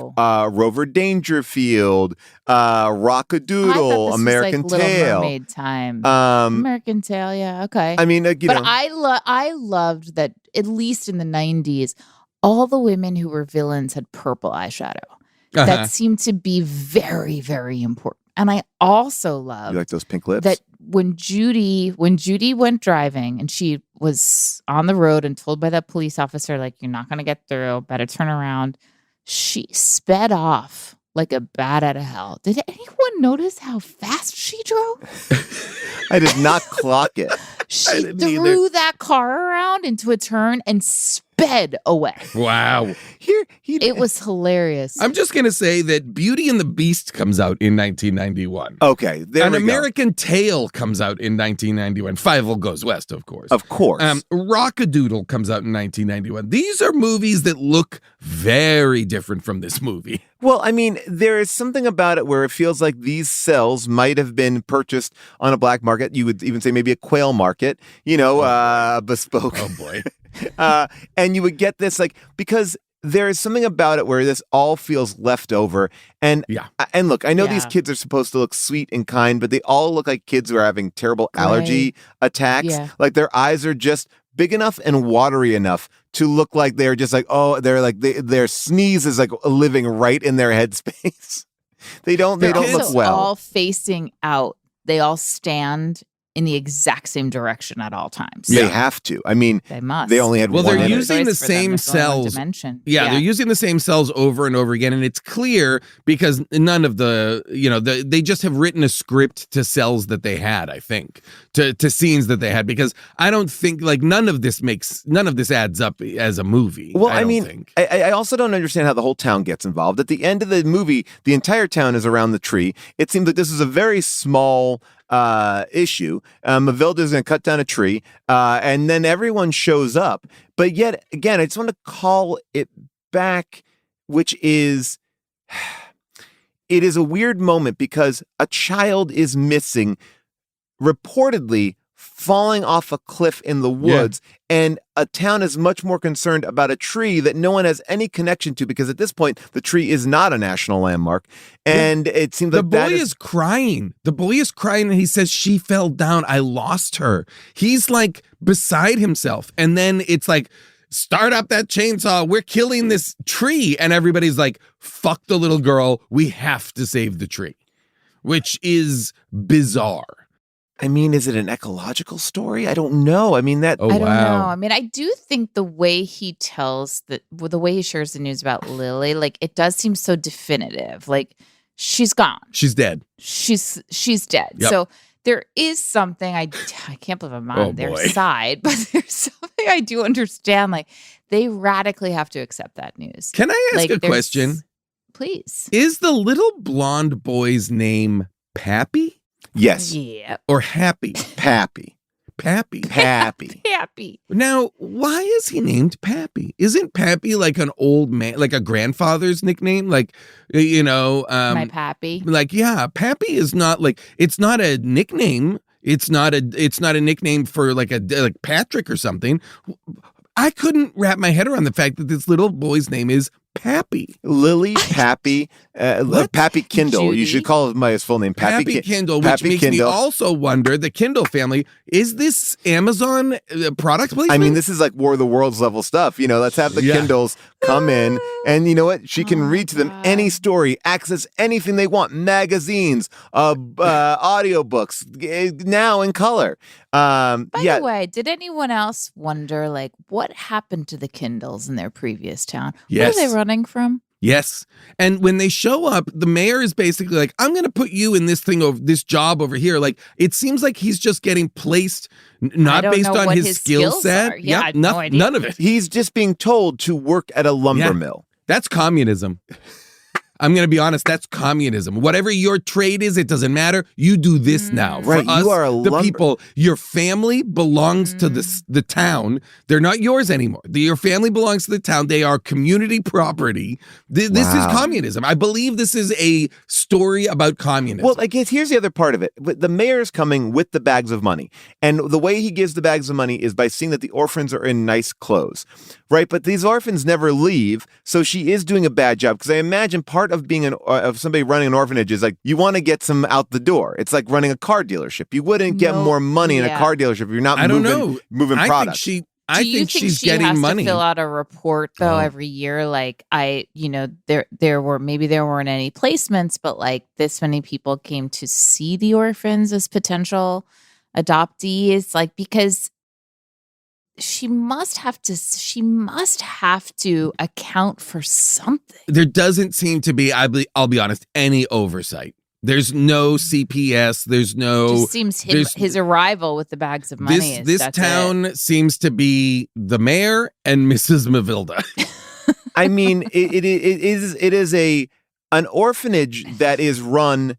Rover Dangerfield, Rockadoodle, American was like Tail. Little Mermaid time. American Tail, yeah, okay. I mean, but I loved that, at least in the 90s, all the women who were villains had purple eyeshadow. That seemed to be very, very important. And I also love, you like those pink lips? That when Judy went driving and she was on the road and told by that police officer, like, you're not going to get through, better turn around, she sped off like a bat out of hell. Did anyone notice how fast she drove? I did not clock it. She threw that car around into a turn and sped away. Wow. It was hilarious. I'm just going to say that Beauty and the Beast comes out in 1991. Okay, there we go. American Tail comes out in 1991. Fievel Goes West, of course. Of course. Rockadoodle comes out in 1991. These are movies that look very different from this movie. Well, I mean, there is something about it where it feels like these cells might have been purchased on a black market. You would even say maybe a Quail market, bespoke. Oh, boy. And you would get this, like, because there is something about it where this all feels left over. And look, I know these kids are supposed to look sweet and kind, but they all look like kids who are having terrible allergy attacks. Yeah. Like, their eyes are just big enough and watery enough to look like they're just like, their sneeze is like living right in their headspace. They don't look well. All facing out. They all stand in the exact same direction at all times. They have to. I mean, they must. They only had one. Well, they're using the same cells. Yeah, they're using the same cells over and over again, and it's clear because none of they just have written a script to cells that they had. I think to scenes that they had, because I don't think none of this adds up as a movie. Well, I also don't understand how the whole town gets involved. At the end of the movie, the entire town is around the tree. It seems like this is a very small issue. Mavilda's going to cut down a tree, and then everyone shows up. But yet again, I just want to call it back, which is, it is a weird moment because a child is missing, reportedly falling off a cliff in the woods, and a town is much more concerned about a tree that no one has any connection to, because at this point the tree is not a national landmark, and it seems like the boy is crying. The boy is crying, and he says, "She fell down. I lost her." He's like beside himself, and then it's like, "Start up that chainsaw. We're killing this tree," and everybody's like, "Fuck the little girl. We have to save the tree," which is bizarre. I mean, is it an ecological story? I don't know. I mean, that. Oh, I don't wow. know. I mean, I do think the way he tells the way he shares the news about Lily, like it does seem so definitive. Like she's gone. She's dead. She's dead. Yep. So there is something I can't believe I'm on their side, but there's something I do understand. Like they radically have to accept that news. Can I ask Like, a question? Please. Is the little blonde boy's name Pappy Yes. Yeah. or Happy? Pappy. Pappy. Pappy. Happy. Now, why is he named Pappy? Isn't Pappy like an old man, like a grandfather's nickname? Like, you know, My Pappy. like, yeah, Pappy is not like, it's not a nickname. It's not a nickname for like Patrick or something. I couldn't wrap my head around the fact that this little boy's name is Pappy. Lily, Pappy, Pappy Kindle. Judy? You should call his full name, Pappy Kindle, which Pappy makes me Kindle. also wonder, the Kindle family, is this Amazon product placement? I mean, this is like War of the Worlds level stuff. You know, let's have the Kindles come in, and you know what? She can read to them any story, access anything they want, magazines, audiobooks, now in color. By the way, did anyone else wonder, like, what happened to the Kindles in their previous town? Yes. Where are they running from? Yes. And when they show up, the mayor is basically like, I'm going to put you in this job over here. Like, it seems like he's just getting placed, not based on his skill set. Are. Yeah, I have no idea. None of it. He's just being told to work at a lumber mill. That's communism. I'm going to be honest, that's communism. Whatever your trade is, it doesn't matter. You do this now. Right, For us, you are the people, your family belongs to the town. They're not yours anymore. Your family belongs to the town. They are community property. This is communism. I believe this is a story about communism. Well, I guess here's the other part of it. The mayor's coming with the bags of money. And the way he gives the bags of money is by seeing that the orphans are in nice clothes, right? But these orphans never leave. So she is doing a bad job, because I imagine part of being of somebody running an orphanage is like, you want to get some out the door. It's like running a car dealership. You wouldn't get more money in a car dealership if you're not moving product. I think she's getting has money. To fill out a report though every year. Like there weren't any placements, but like this many people came to see the orphans as potential adoptees. Like, because she must have to account for something. There doesn't seem to be, I'll be honest, any oversight. There's no CPS. There's no. It just seems his arrival with the bags of money. This town seems to be the mayor and Mrs. Mavilda. I mean, it is an orphanage that is run.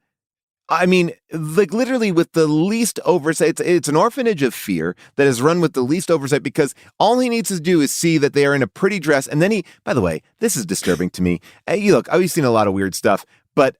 I mean, like literally with the least oversight. It's an orphanage of fear that is run with the least oversight, because all he needs to do is see that they are in a pretty dress. And then by the way, this is disturbing to me. Look, I've seen a lot of weird stuff, but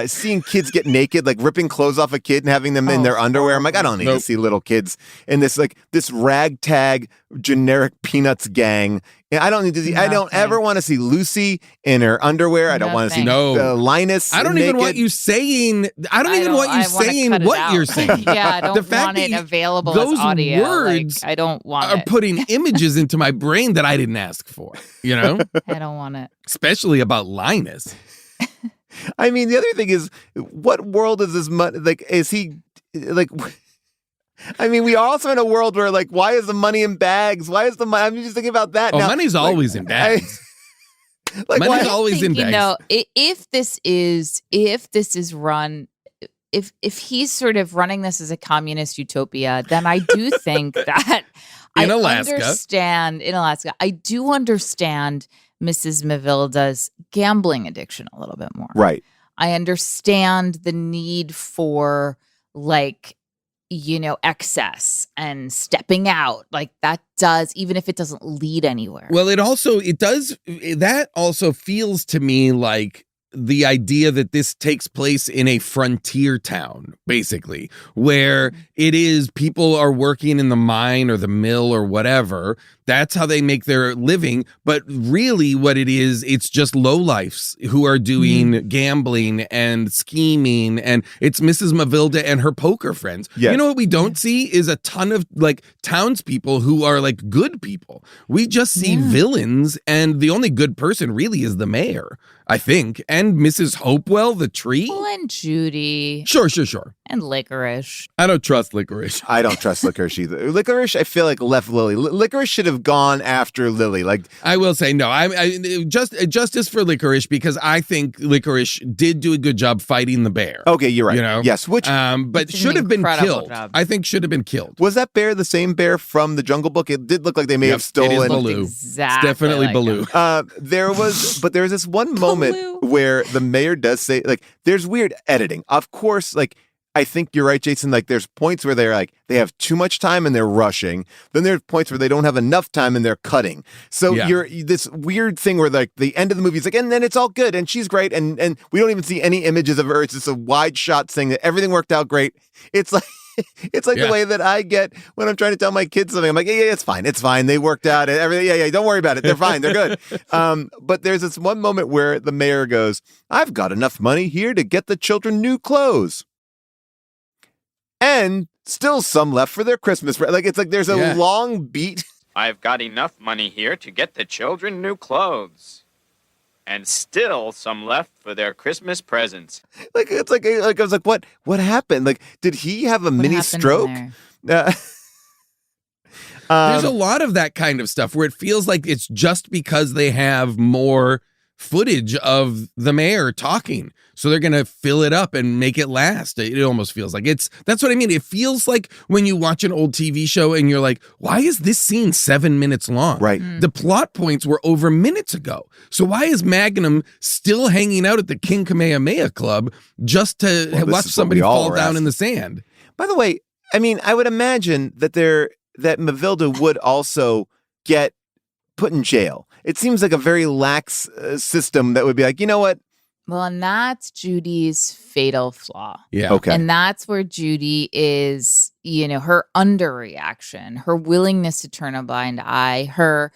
seeing kids get naked, like ripping clothes off a kid and having them in their underwear. I'm like, I don't need to see little kids in this ragtag generic Peanuts gang. I don't need to see. I don't ever want to see Lucy in her underwear. I don't want to see Linus. I don't naked. even want you saying. I don't even want you saying what you're saying. Yeah, I don't want it available as audio. Those words I don't want are putting images into my brain that I didn't ask for. You know, I don't want it. Especially about Linus. I mean, the other thing is, what world is this money? Like, is he like? I mean, we are also in a world where, like, why is the money in bags? Why is the money? I'm just thinking about that. Oh, now. Money's always in bags. Money's always in bags. You know, if this is run, if he's sort of running this as a communist utopia, then I do think that I do understand Mrs. Mavilda's gambling addiction a little bit more. Right. I understand the need for, like, excess and stepping out. Like, that does, even if it doesn't lead anywhere. Well, that also feels to me like the idea that this takes place in a frontier town, basically, where it is people are working in the mine or the mill or whatever. That's how they make their living. But really what it is, it's just lowlifes who are doing gambling and scheming. And it's Mrs. Mavilda and her poker friends. Yes. You know what we don't see is a ton of like townspeople who are like good people. We just see villains, and the only good person really is the mayor, I think, and Mrs. Hopewell, the tree. Well, and Judy. Sure. And Licorice. I don't trust Licorice. I don't trust Licorice either. Licorice, I feel like left Lily. Licorice should have gone after Lily. Like, I will say no. Justice for Licorice, because I think Licorice did do a good job fighting the bear. okay, you're right. You know? Yes, which but It's an should have been incredible killed. job. I think should have been killed. was that bear the same bear from the Jungle Book? It did look like they may have It is stolen. Baloo. Exactly It's definitely like Baloo. There was this one moment where the mayor does say, like, there's weird editing. Of course, like, I think you're right, Jason. Like, there's points where they're like, they have too much time and they're rushing. Then there's points where they don't have enough time and they're cutting. So you're this weird thing where like the end of the movie is like, and then it's all good and she's great. And we don't even see any images of her. It's just a wide shot saying that everything worked out great. It's like, the way that I get when I'm trying to tell my kids something. I'm like, yeah, it's fine. It's fine. They worked out and everything. Yeah, don't worry about it. They're fine. They're good. But there's this one moment where the mayor goes, I've got enough money here to get the children new clothes. And still some left for their Christmas. Like, it's like there's a long beat. I've got enough money here to get the children new clothes. And still some left for their Christmas presents. Like, it's like I was like, what happened? Like, did he have a mini stroke? There's a lot of that kind of stuff where it feels like it's just because they have more footage of the mayor talking. So they're going to fill it up and make it last. It almost feels like that's what I mean. It feels like when you watch an old TV show and you're like, why is this scene 7 minutes long? Right. The plot points were over minutes ago. So why is Magnum still hanging out at the King Kamehameha Club just to watch somebody fall down in the sand? By the way, I mean, I would imagine that Mavilda would also get put in jail. It seems like a very lax system that would be like, you know what? Well, and that's Judy's fatal flaw. Yeah. Okay. And that's where Judy is, her underreaction, her willingness to turn a blind eye, her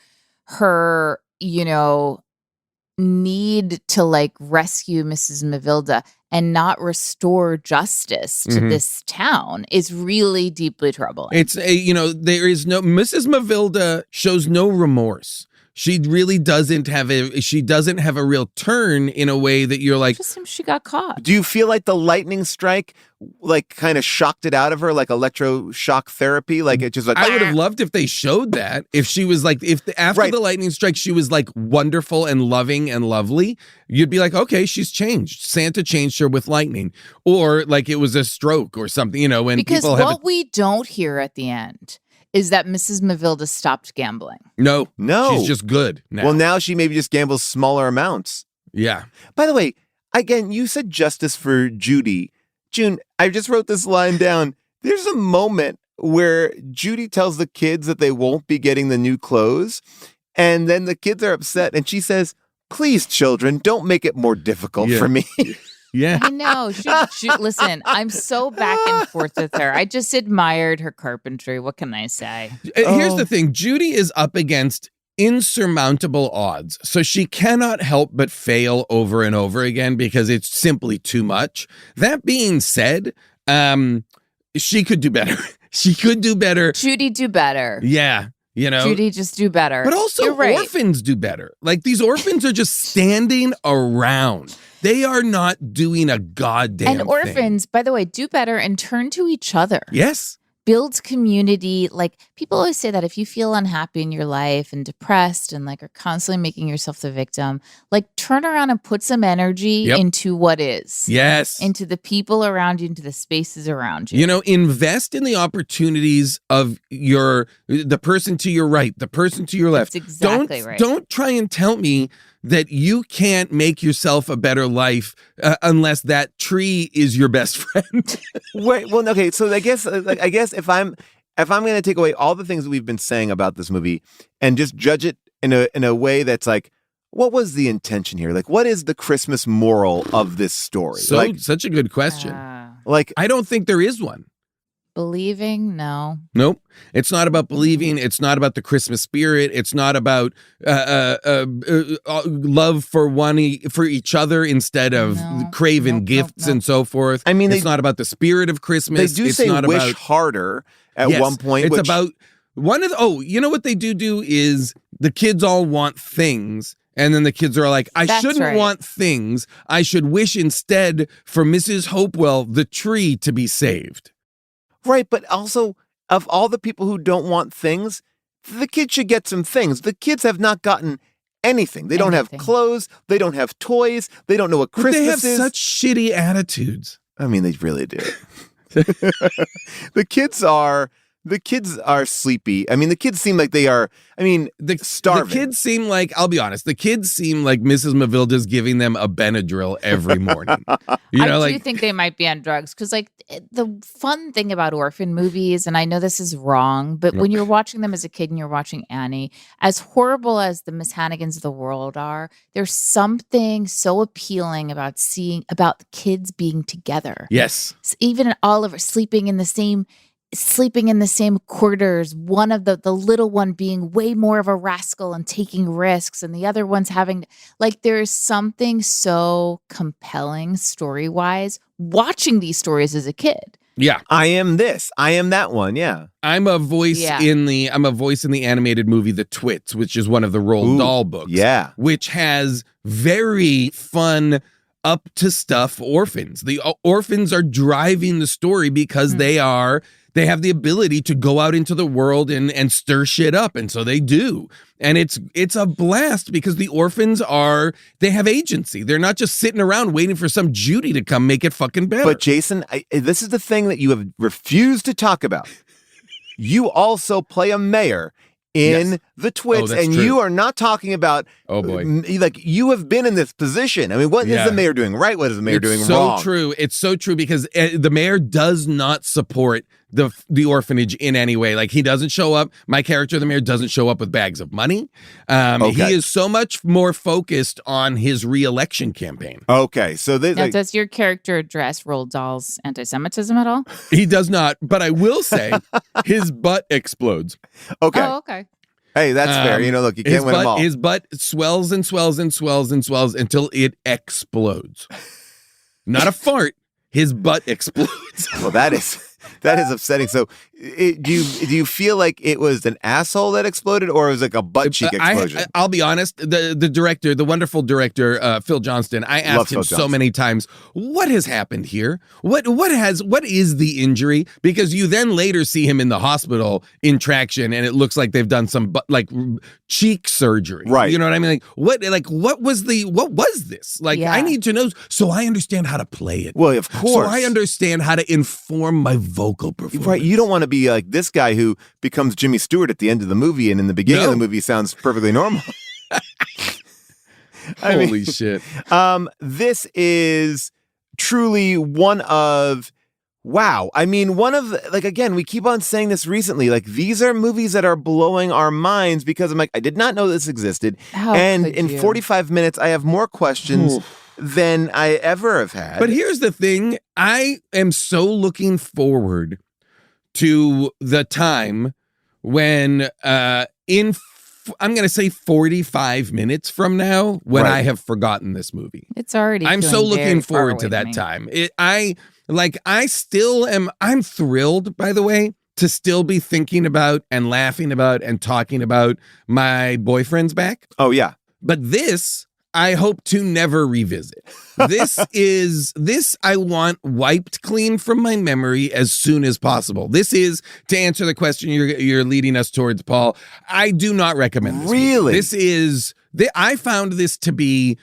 need to like rescue Mrs. Mavilda and not restore justice to this town is really deeply troubling. It's there is no Mrs. Mavilda shows no remorse. She really doesn't have a real turn in a way that you're like, just she got caught. Do you feel like the lightning strike like kind of shocked it out of her, like electroshock therapy? Like it just like I would have loved if they showed that. If she was like, after the lightning strike, she was like wonderful and loving and lovely, you'd be like, okay, she's changed. Santa changed her with lightning, or like it was a stroke or something. When because people what we don't hear at the end is that Mrs. Mavilda stopped gambling. No, she's just good now. Well, now she maybe just gambles smaller amounts. Yeah. By the way, again, you said justice for Judy. June, I just wrote this line down. There's a moment where Judy tells the kids that they won't be getting the new clothes, and then the kids are upset, and she says, please, children, don't make it more difficult for me. Yeah. I know. Listen, I'm so back and forth with her. I just admired her carpentry. What can I say? Here's the thing. Judy is up against insurmountable odds. So she cannot help but fail over and over again because it's simply too much. That being said, she could do better. She could do better. Judy do better. Yeah. Judy just do better. But also orphans do better. Like these orphans are just standing around. They are not doing a goddamn thing. And orphans, by the way, do better and turn to each other. Yes. Build community. Like people always say that if you feel unhappy in your life and depressed and like are constantly making yourself the victim, like turn around and put some energy into what is. Yes. Into the people around you, into the spaces around you. Invest in the opportunities of the person to your right, the person to your left. That's exactly right. Don't try and tell me that you can't make yourself a better life unless that tree is your best friend. Wait, well, okay. So I guess if I'm going to take away all the things that we've been saying about this movie and just judge it in a way that's like, what was the intention here? Like, what is the Christmas moral of this story? Such a good question. Like, I don't think there is one. Believing? No. Nope. It's not about believing. It's not about the Christmas spirit. It's not about love for each other instead of craving gifts and so forth. I mean, it's not about the spirit of Christmas. They do it's say not wish about, harder at one point. It's about one of the, you know what they do is the kids all want things. And then the kids are like, I shouldn't want things. I should wish instead for Mrs. Hopewell, the tree, to be saved. Right, but also, of all the people who don't want things, the kids should get some things. The kids have not gotten anything. They don't have clothes. They don't have toys. They don't know what Christmas is. They have such shitty attitudes. I mean, they really do. The kids are sleepy. I mean, the kids seem like they are, starving. The kids seem like, I'll be honest, the kids seem like Mrs. Mavilda's giving them a Benadryl every morning. I do think they might be on drugs because, like, the fun thing about orphan movies, and I know this is wrong, but when you're watching them as a kid and you're watching Annie, as horrible as the Miss Hannigans of the world are, there's something so appealing about the kids being together. Yes. Even Oliver sleeping in the same quarters, one of the little one being way more of a rascal and taking risks, and the other one's having, like, there's something so compelling story-wise watching these stories as a kid. Yeah. I am this. I am that one. Yeah. I'm a voice in the animated movie The Twits, which is one of the Roald Dahl books. Yeah. Which has very fun up to stuff orphans. The orphans are driving the story because they have the ability to go out into the world and stir shit up. And so they do. And it's a blast because the orphans they have agency. They're not just sitting around waiting for some Judy to come make it fucking better. But Jason, this is the thing that you have refused to talk about. You also play a mayor in The Twits, and true. You are not talking about, like, you have been in this position. I mean, what is the mayor doing right? What is the mayor doing wrong? It's so true because the mayor does not support the orphanage in any way. Like, he doesn't show up. My character, the mayor, doesn't show up with bags of money. He is so much more focused on his re-election campaign. Okay, so does your character address Roald Dahl's anti-Semitism at all? He does not, but I will say his butt explodes. Okay. Oh, okay. Hey, that's fair. Look, you can't win them all. His butt swells and swells and swells and swells until it explodes. Not a fart. His butt explodes. Well, that is upsetting. So, do you feel like it was an asshole that exploded, or it was like a butt cheek explosion? I'll be honest. The director, the wonderful director, Phil Johnston. I asked him so many times, "What has happened here? What is the injury?" Because you then later see him in the hospital in traction, and it looks like they've done some cheek surgery. Right. You know what I mean? What was this? I need to know so I understand how to play it. Well, of course. So I understand how to inform my vocal performance. Right. You don't want to be like this guy who becomes Jimmy Stewart at the end of the movie, and in the beginning of the movie sounds perfectly normal. Holy shit. This is truly one of again, we keep on saying this recently, like, these are movies that are blowing our minds because I'm like, I did not know this existed. And in 45 minutes, I have more questions than I ever have had. But here's the thing. I am so looking forward to the time when I'm going to say 45 minutes from now when I have forgotten this movie. It's already I'm so looking forward to that time. I'm thrilled, by the way, to still be thinking about and laughing about and talking about my boyfriend's back. Oh, yeah. But this, I hope to never revisit. This I want wiped clean from my memory as soon as possible. This is, to answer the question you're leading us towards, Paul, I do not recommend this. Really? Movie. I found this to be,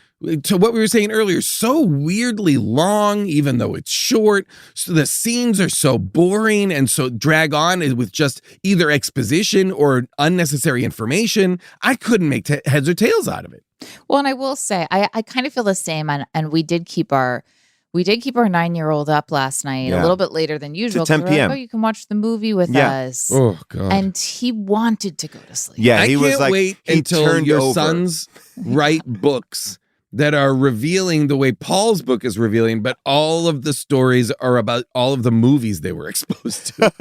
to what we were saying earlier, so weirdly long, even though it's short. So the scenes are so boring and so drag on with just either exposition or unnecessary information. I couldn't make heads or tails out of it. Well, and I will say, I kind of feel the same, and we did keep our 9-year-old up last night a little bit later than usual. To 10 p.m. Like, you can watch the movie with us. Oh God! And he wanted to go to sleep. Yeah, I he can't was like, wait he until turned your over. sons write books that are revealing the way Paul's book is revealing, but all of the stories are about all of the movies they were exposed to.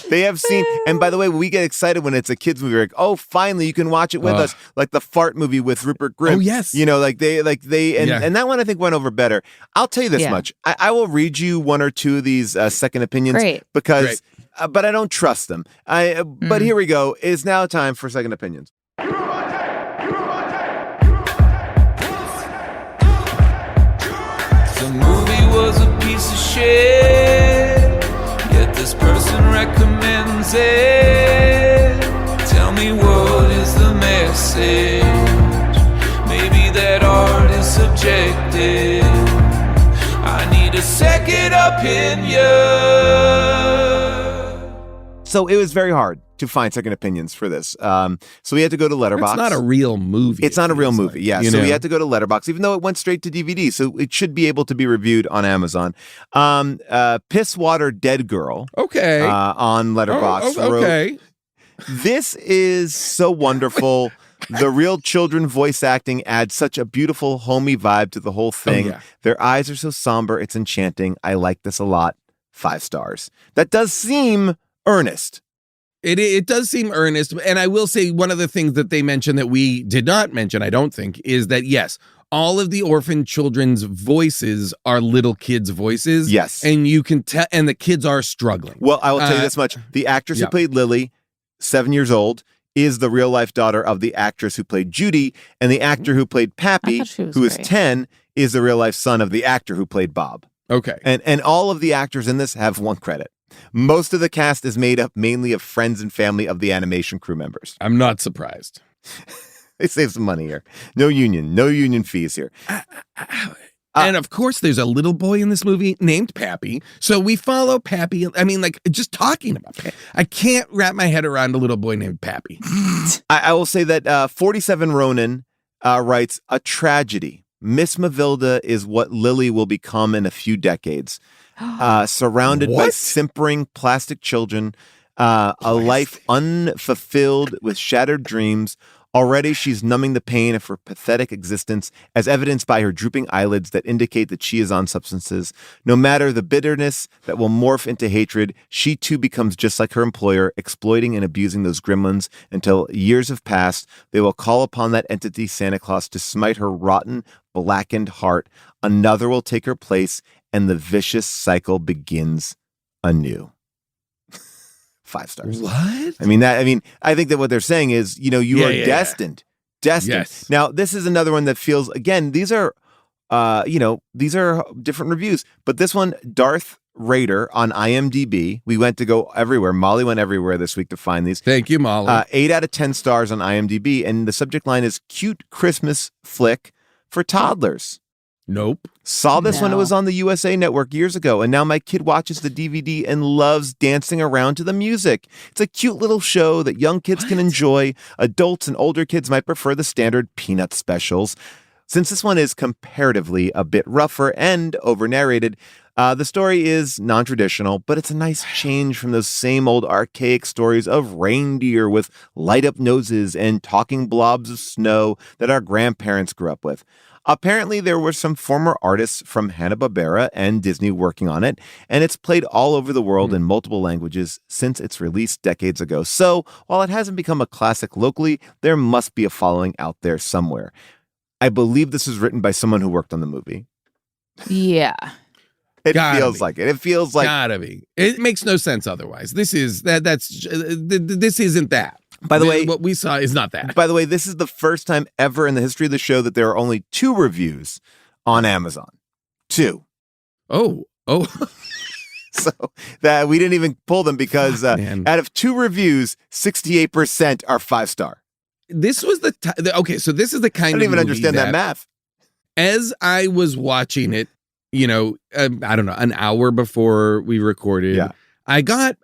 They have seen, and by the way, we get excited when it's a kids movie. We're like, oh, finally, you can watch it with us, like the fart movie with Rupert Grint. Oh, yes. You know, and that one I think went over better. I'll tell you this much. I will read you one or two of these second opinions because, but I don't trust them. But here we go. It's now time for second opinions. The movie was a piece of shit, yet this person recommends it. Tell me, what is the message? Maybe that art is subjective. I need a second opinion. So it was very hard to find second opinions for this. So we had to go to Letterboxd. It's not a real movie. It's not a real movie, yeah. So we had to go to Letterboxd, even though it went straight to DVD. So it should be able to be reviewed on Amazon. Pisswater Dead Girl. Okay. On Letterboxd. Okay. This is so wonderful. The real children voice acting adds such a beautiful, homey vibe to the whole thing. Oh, yeah. Their eyes are so somber. It's enchanting. I like this a lot. 5 stars. That does seem earnest. It does seem earnest. And I will say one of the things that they mentioned that we did not mention, I don't think, is that, yes, all of the orphan children's voices are little kids' voices. Yes. And you can tell, and the kids are struggling. Well, I will tell you this much. The actress who played Lily, 7 years old, is the real-life daughter of the actress who played Judy, and the actor who played Pappy, who is 10, is the real-life son of the actor who played Bob. Okay. And all of the actors in this have one credit. Most of the cast is made up mainly of friends and family of the animation crew members. I'm not surprised. They save some money here. No union fees here. And of course, there's a little boy in this movie named Pappy. So we follow Pappy. I mean, like, just talking about Pappy. I can't wrap my head around a little boy named Pappy. I will say that 47 Ronin writes, a tragedy. Miss Mavilda is what Lily will become in a few decades. Surrounded by simpering plastic children, a life unfulfilled with shattered dreams. Already she's numbing the pain of her pathetic existence, as evidenced by her drooping eyelids that indicate that she is on substances. No matter the bitterness that will morph into hatred, she too becomes just like her employer, exploiting and abusing those gremlins until years have passed. They will call upon that entity, Santa Claus, to smite her rotten, blackened heart. Another will take her place, and the vicious cycle begins anew. 5 stars. What? I think that what they're saying is, you are destined. Destined. Yes. Now, this is another one that feels, again, these are different reviews, but this one, Darth Raider on IMDb. We went to go everywhere. Molly went everywhere this week to find these. Thank you, Molly. 8 out of 10 stars on IMDb. And the subject line is cute Christmas flick for toddlers. Nope. Saw this when it was on the USA Network years ago, and now my kid watches the DVD and loves dancing around to the music. It's a cute little show that young kids can enjoy. Adults and older kids might prefer the standard Peanut specials. Since this one is comparatively a bit rougher and over-narrated, the story is non-traditional, but it's a nice change from those same old archaic stories of reindeer with light-up noses and talking blobs of snow that our grandparents grew up with. Apparently, there were some former artists from Hanna-Barbera and Disney working on it, and it's played all over the world in multiple languages since its release decades ago. So, while it hasn't become a classic locally, there must be a following out there somewhere. I believe this was written by someone who worked on the movie. Yeah. It feels like it. It feels like gotta be. It makes no sense otherwise. This is this isn't that. By the way, what we saw is not that. By the way, this is the first time ever in the history of the show that there are only 2 reviews on Amazon. 2. Oh. So that we didn't even pull them because out of 2 reviews, 68% are 5-star. This was okay. So this is the kind of I don't even understand that math. As I was watching it, I don't know, an hour before we recorded, I got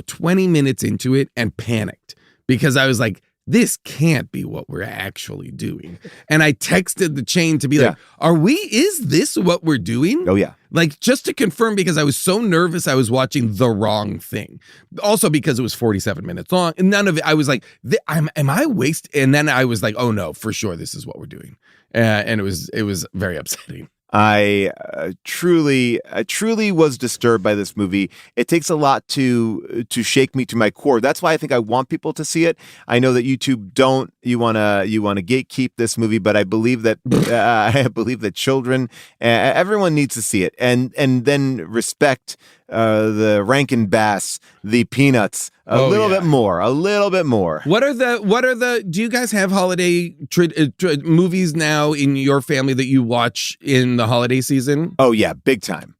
20 minutes into it and panicked. Because I was like, this can't be what we're actually doing. And I texted the chain to be like, is this what we're doing? Oh, yeah. Like, just to confirm, because I was so nervous I was watching the wrong thing. Also because it was 47 minutes long. And none of it, I was like, am I wasting? And then I was like, oh no, for sure, this is what we're doing. and it was very upsetting. I truly was disturbed by this movie. It takes a lot to shake me to my core. That's why I think I want people to see it. I know that YouTube don't. You wanna gatekeep this movie, but I believe that children, everyone needs to see it, and then respect the Rankin Bass, the Peanuts a little bit more. What are the? Do you guys have holiday movies now in your family that you watch in the holiday season? Oh yeah, big time.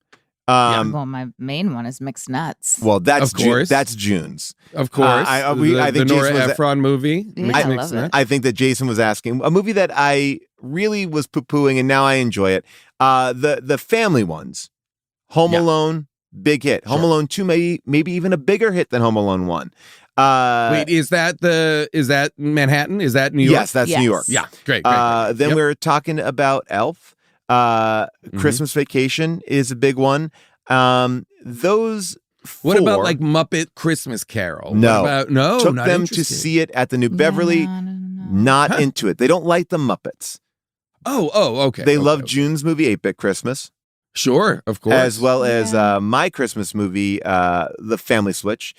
Well, my main one is Mixed Nuts. Well, that's that's June's. Of course. I think the Nora Jason Ephron movie. Yeah, I love it. I think that Jason was asking a movie that I really was poo-pooing, and now I enjoy it. The family ones, Home Alone, big hit. Home Alone 2, maybe even a bigger hit than Home Alone 1. Wait, is that Manhattan? Is that New York? Yes, that's New York. Yeah, great. Then we're talking about Elf. Christmas Vacation is a big one. Those four. What about like Muppet Christmas Carol? No. Took not them interested. to see it at the New Beverly. No. Not into it. They don't like the Muppets. Oh, okay. They love June's movie 8-Bit Christmas. Sure, of course. As well as my Christmas movie, The Family Switch,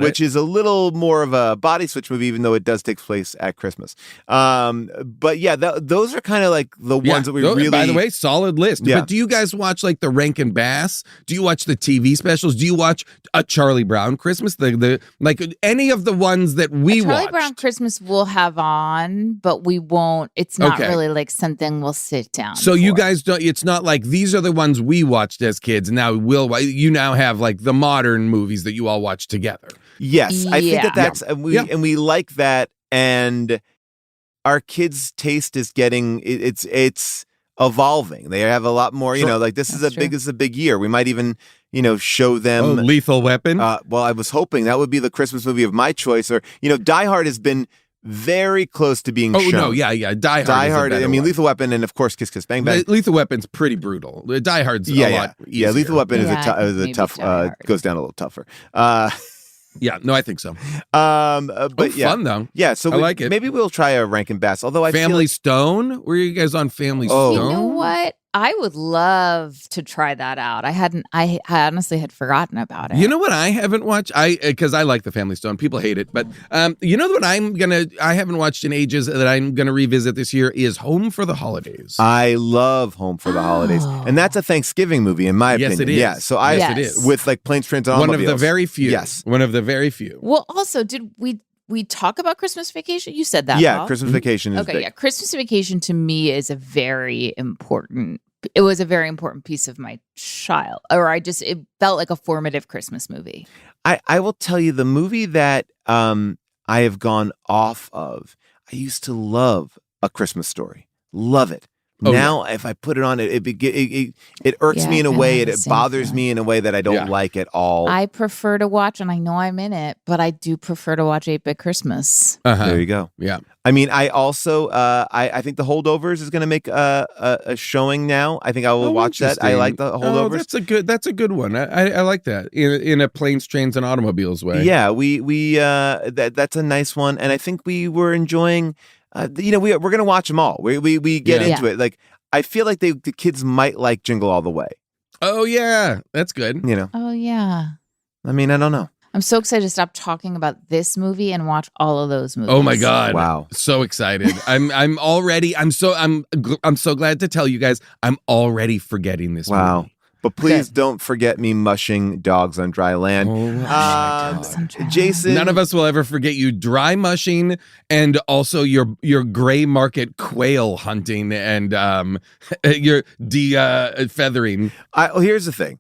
which is a little more of a body switch movie, even though it does take place at Christmas. But yeah, those are kind of like the ones that we really... By the way, solid list. Yeah. But do you guys watch like the Rankin Bass? Do you watch the TV specials? Do you watch a Charlie Brown Christmas? The like any of the ones that we watch? Charlie Brown Christmas we'll have on, but we won't. It's not really like something we'll sit down So for. you guys don't... It's not like these are the ones we watched as kids, and now you now have like the modern movies that you all watch together. Yes, I think that's and we like that, and our kids' taste is getting it's evolving. They have a lot more, like this is a big year. We might even show them Lethal Weapon. Well, I was hoping that would be the Christmas movie of my choice, or Die Hard has been very close to being shown. No, yeah, Die Hard. I mean, Lethal Weapon, and of course, Kiss Kiss Bang Bang. Lethal Weapon's pretty brutal. Die Hard's a lot easier. Yeah, Lethal Weapon is a tough. Goes down a little tougher. Yeah, no, I think so. But fun though. Yeah, so I like it. Maybe we'll try a Rankin Bass. Although I Family Stone. Were you guys on Family Stone? You know what? I would love to try that out. I honestly had forgotten about it. You know what I haven't watched? Because I like the Family Stone. People hate it, but you know what I haven't watched in ages that I'm gonna revisit this year is Home for the Holidays. I love Home for the Holidays, and that's a Thanksgiving movie in my opinion. Yes, it is. Yeah, so it is with like Planes, Trains, and Automobiles. One of the very few. Yes, one of the very few. Well, also, did we talk about Christmas Vacation? You said that. Yeah, Paul. Christmas Vacation is okay. big. Yeah, Christmas Vacation to me is a very important. It was a very important piece of my child, or it felt like a formative Christmas movie. I will tell you the movie that I have gone off of. I used to love A Christmas Story. Love it. Now, if I put it on, it irks me in a way. It bothers me in a way that I don't like at all. I prefer to watch, and I know I'm in it, but I do prefer to watch 8-Bit Christmas. There you go. Yeah. I mean, I also I think The Holdovers is going to make a showing now. I think I will watch that. I like The Holdovers. That's a good one. I like that in a Planes, Trains, and Automobiles way. Yeah, that's a nice one, and I think we were enjoying. We're gonna watch them all. We get into it. Like I feel like the kids might like Jingle All the Way. Oh yeah, that's good. Oh yeah. I mean, I don't know. I'm so excited to stop talking about this movie and watch all of those movies. Oh my god! Wow, so excited! I'm already. I'm so glad to tell you guys. I'm already forgetting this. Wow. Movie. But please don't forget me mushing Dogs on Dry Land. Jason. None of us will ever forget you dry mushing and also your gray market quail hunting and your feathering. Here's the thing.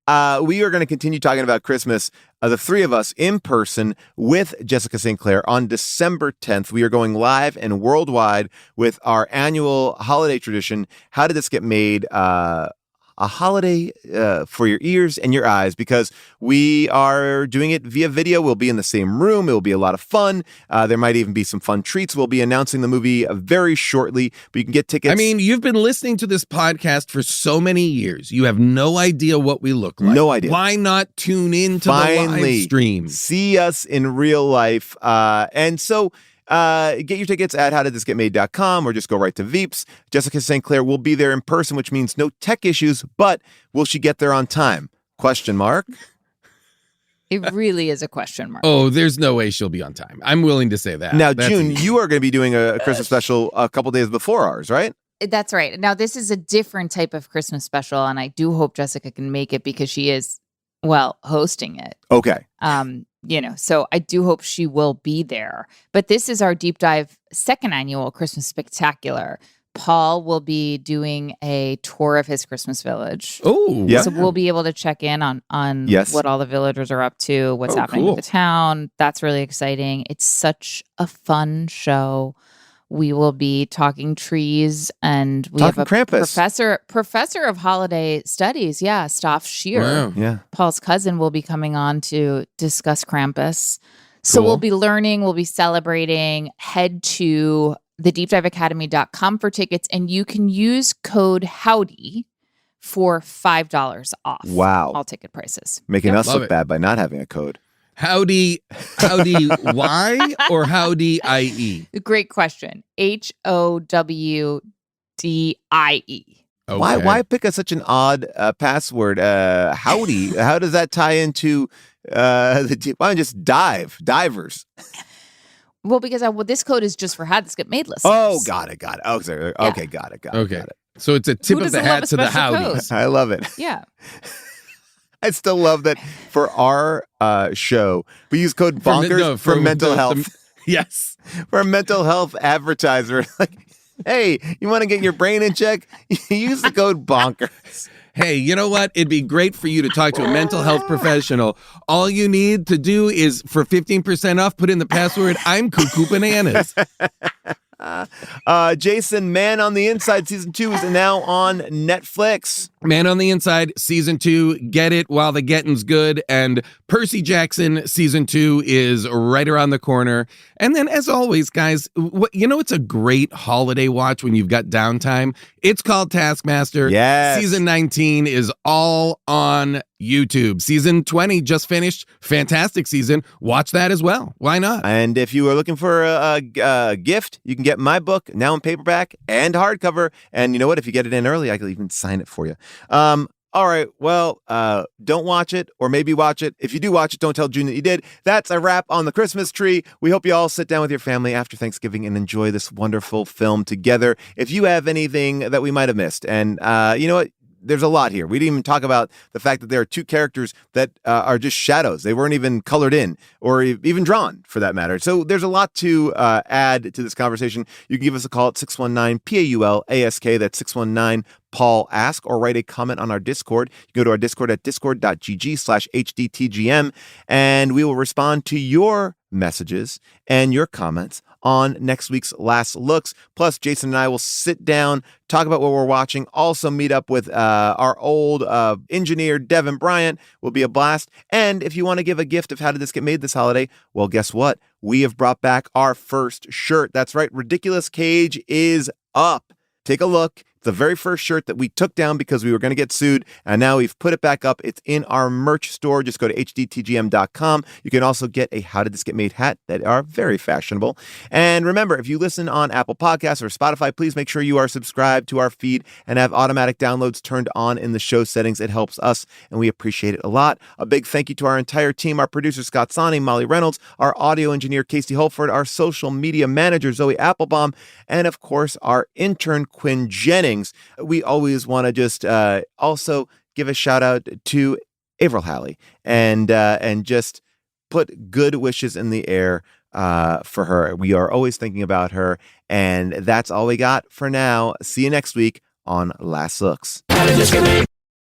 We are going to continue talking about Christmas, the three of us in person with Jessica St. Clair on December 10th. We are going live and worldwide with our annual holiday tradition. How did this get made? A holiday for your ears and your eyes, because we are doing it via video. We'll be in the same room. It will be a lot of fun. There might even be some fun treats. We'll be announcing the movie very shortly, but you can get tickets. I mean, you've been listening to this podcast for so many years. You have no idea what we look like. No idea. Why not tune in to the live stream? See us in real life. And so get your tickets at howdidthisgetmade.com or just go right to Veeps. Jessica St. Clair will be there in person, which means no tech issues, but will she get there on time? Question mark. It really is a question mark. Oh, there's no way she'll be on time. I'm willing to say that. Now, June, you are going to be doing a Christmas special a couple days before ours, right? That's right. Now, this is a different type of Christmas special, and I do hope Jessica can make it because she is, hosting it. Okay. So I do hope she will be there. But this is our deep dive second annual Christmas Spectacular. Paul will be doing a tour of his Christmas village. Oh, yeah. So we'll be able to check in on what all the villagers are up to, what's happening with the town. That's really exciting. It's such a fun show. We will be talking trees, and we have a professor of holiday studies. Yeah, Staff Shear. Wow. Yeah. Paul's cousin will be coming on to discuss Krampus. So we'll be learning, we'll be celebrating. Head to thedeepdiveacademy.com for tickets, and you can use code HOWDY for $5 off. Wow. All ticket prices. Making us Love look it. bad by not having a code. Howdy Y or howdy IE? Great question. HOWDIE. Okay. Why pick such an odd password? Howdy. How does that tie into why don't you just divers? Well, because this code is just for How This Get Made listeners. Oh, got it. Oh, sorry. Okay, got it. Okay. Got it. So it's a tip Who of the doesn't love hat a to the special howdies. code? I love it. Yeah. I still love that for our show, we use code bonkers for mental health. Yes. For a mental health advertiser. Like, hey, you want to get your brain in check? Use the code bonkers. Hey, you know what? It'd be great for you to talk to a mental health professional. All you need to do is for 15% off, put in the password, I'm Cuckoo Bananas. Jason, Man on the Inside season 2 is now on Netflix. Man on the Inside season 2, get it while the getting's good. And Percy Jackson season 2 is right around the corner. And then, as always, guys, it's a great holiday watch when you've got downtime. It's called Taskmaster. Yes. Season 19 is all on YouTube. Season 20 just finished. Fantastic season. Watch that as well. Why not? And if you are looking for a gift, you can get my book now in paperback and hardcover. And you know what? If you get it in early, I can even sign it for you. All right. Well, don't watch it, or maybe watch it. If you do watch it, don't tell June that you did. That's a wrap on the Christmas tree. We hope you all sit down with your family after Thanksgiving and enjoy this wonderful film together. If you have anything that we might have missed, and you know what? There's a lot here. We didn't even talk about the fact that there are two characters that are just shadows. They weren't even colored in or even drawn, for that matter. So there's a lot to add to this conversation. You can give us a call at 619-PAUL-ASK. That's 619-PAUL-ASK, or write a comment on our Discord. You go to our Discord at discord.gg/HDTGM, and we will respond to your messages and your comments on next week's Last Looks. Plus, Jason and I will sit down, talk about what we're watching, also meet up with our old engineer, Devin Bryant. Will be a blast. And if you want to give a gift of How Did This Get Made this holiday, well, guess what? We have brought back our first shirt. That's right. Ridiculous Cage is up. Take a look. The very first shirt that we took down because we were going to get sued, and now we've put it back up. It's in our merch store. Just go to hdtgm.com. You can also get a How Did This Get Made hat that are very fashionable. And remember, if you listen on Apple Podcasts or Spotify, please make sure you are subscribed to our feed and have automatic downloads turned on in the show settings. It helps us, and we appreciate it a lot. A big thank you to our entire team, our producer, Scott Sani, Molly Reynolds, our audio engineer, Casey Holford, our social media manager, Zoe Applebaum, and of course, our intern, Quinn Jennings. We always want to just also give a shout out to Avril Halley and just put good wishes in the air for her. We are always thinking about her, and that's all we got for now. See you next week on Last Looks.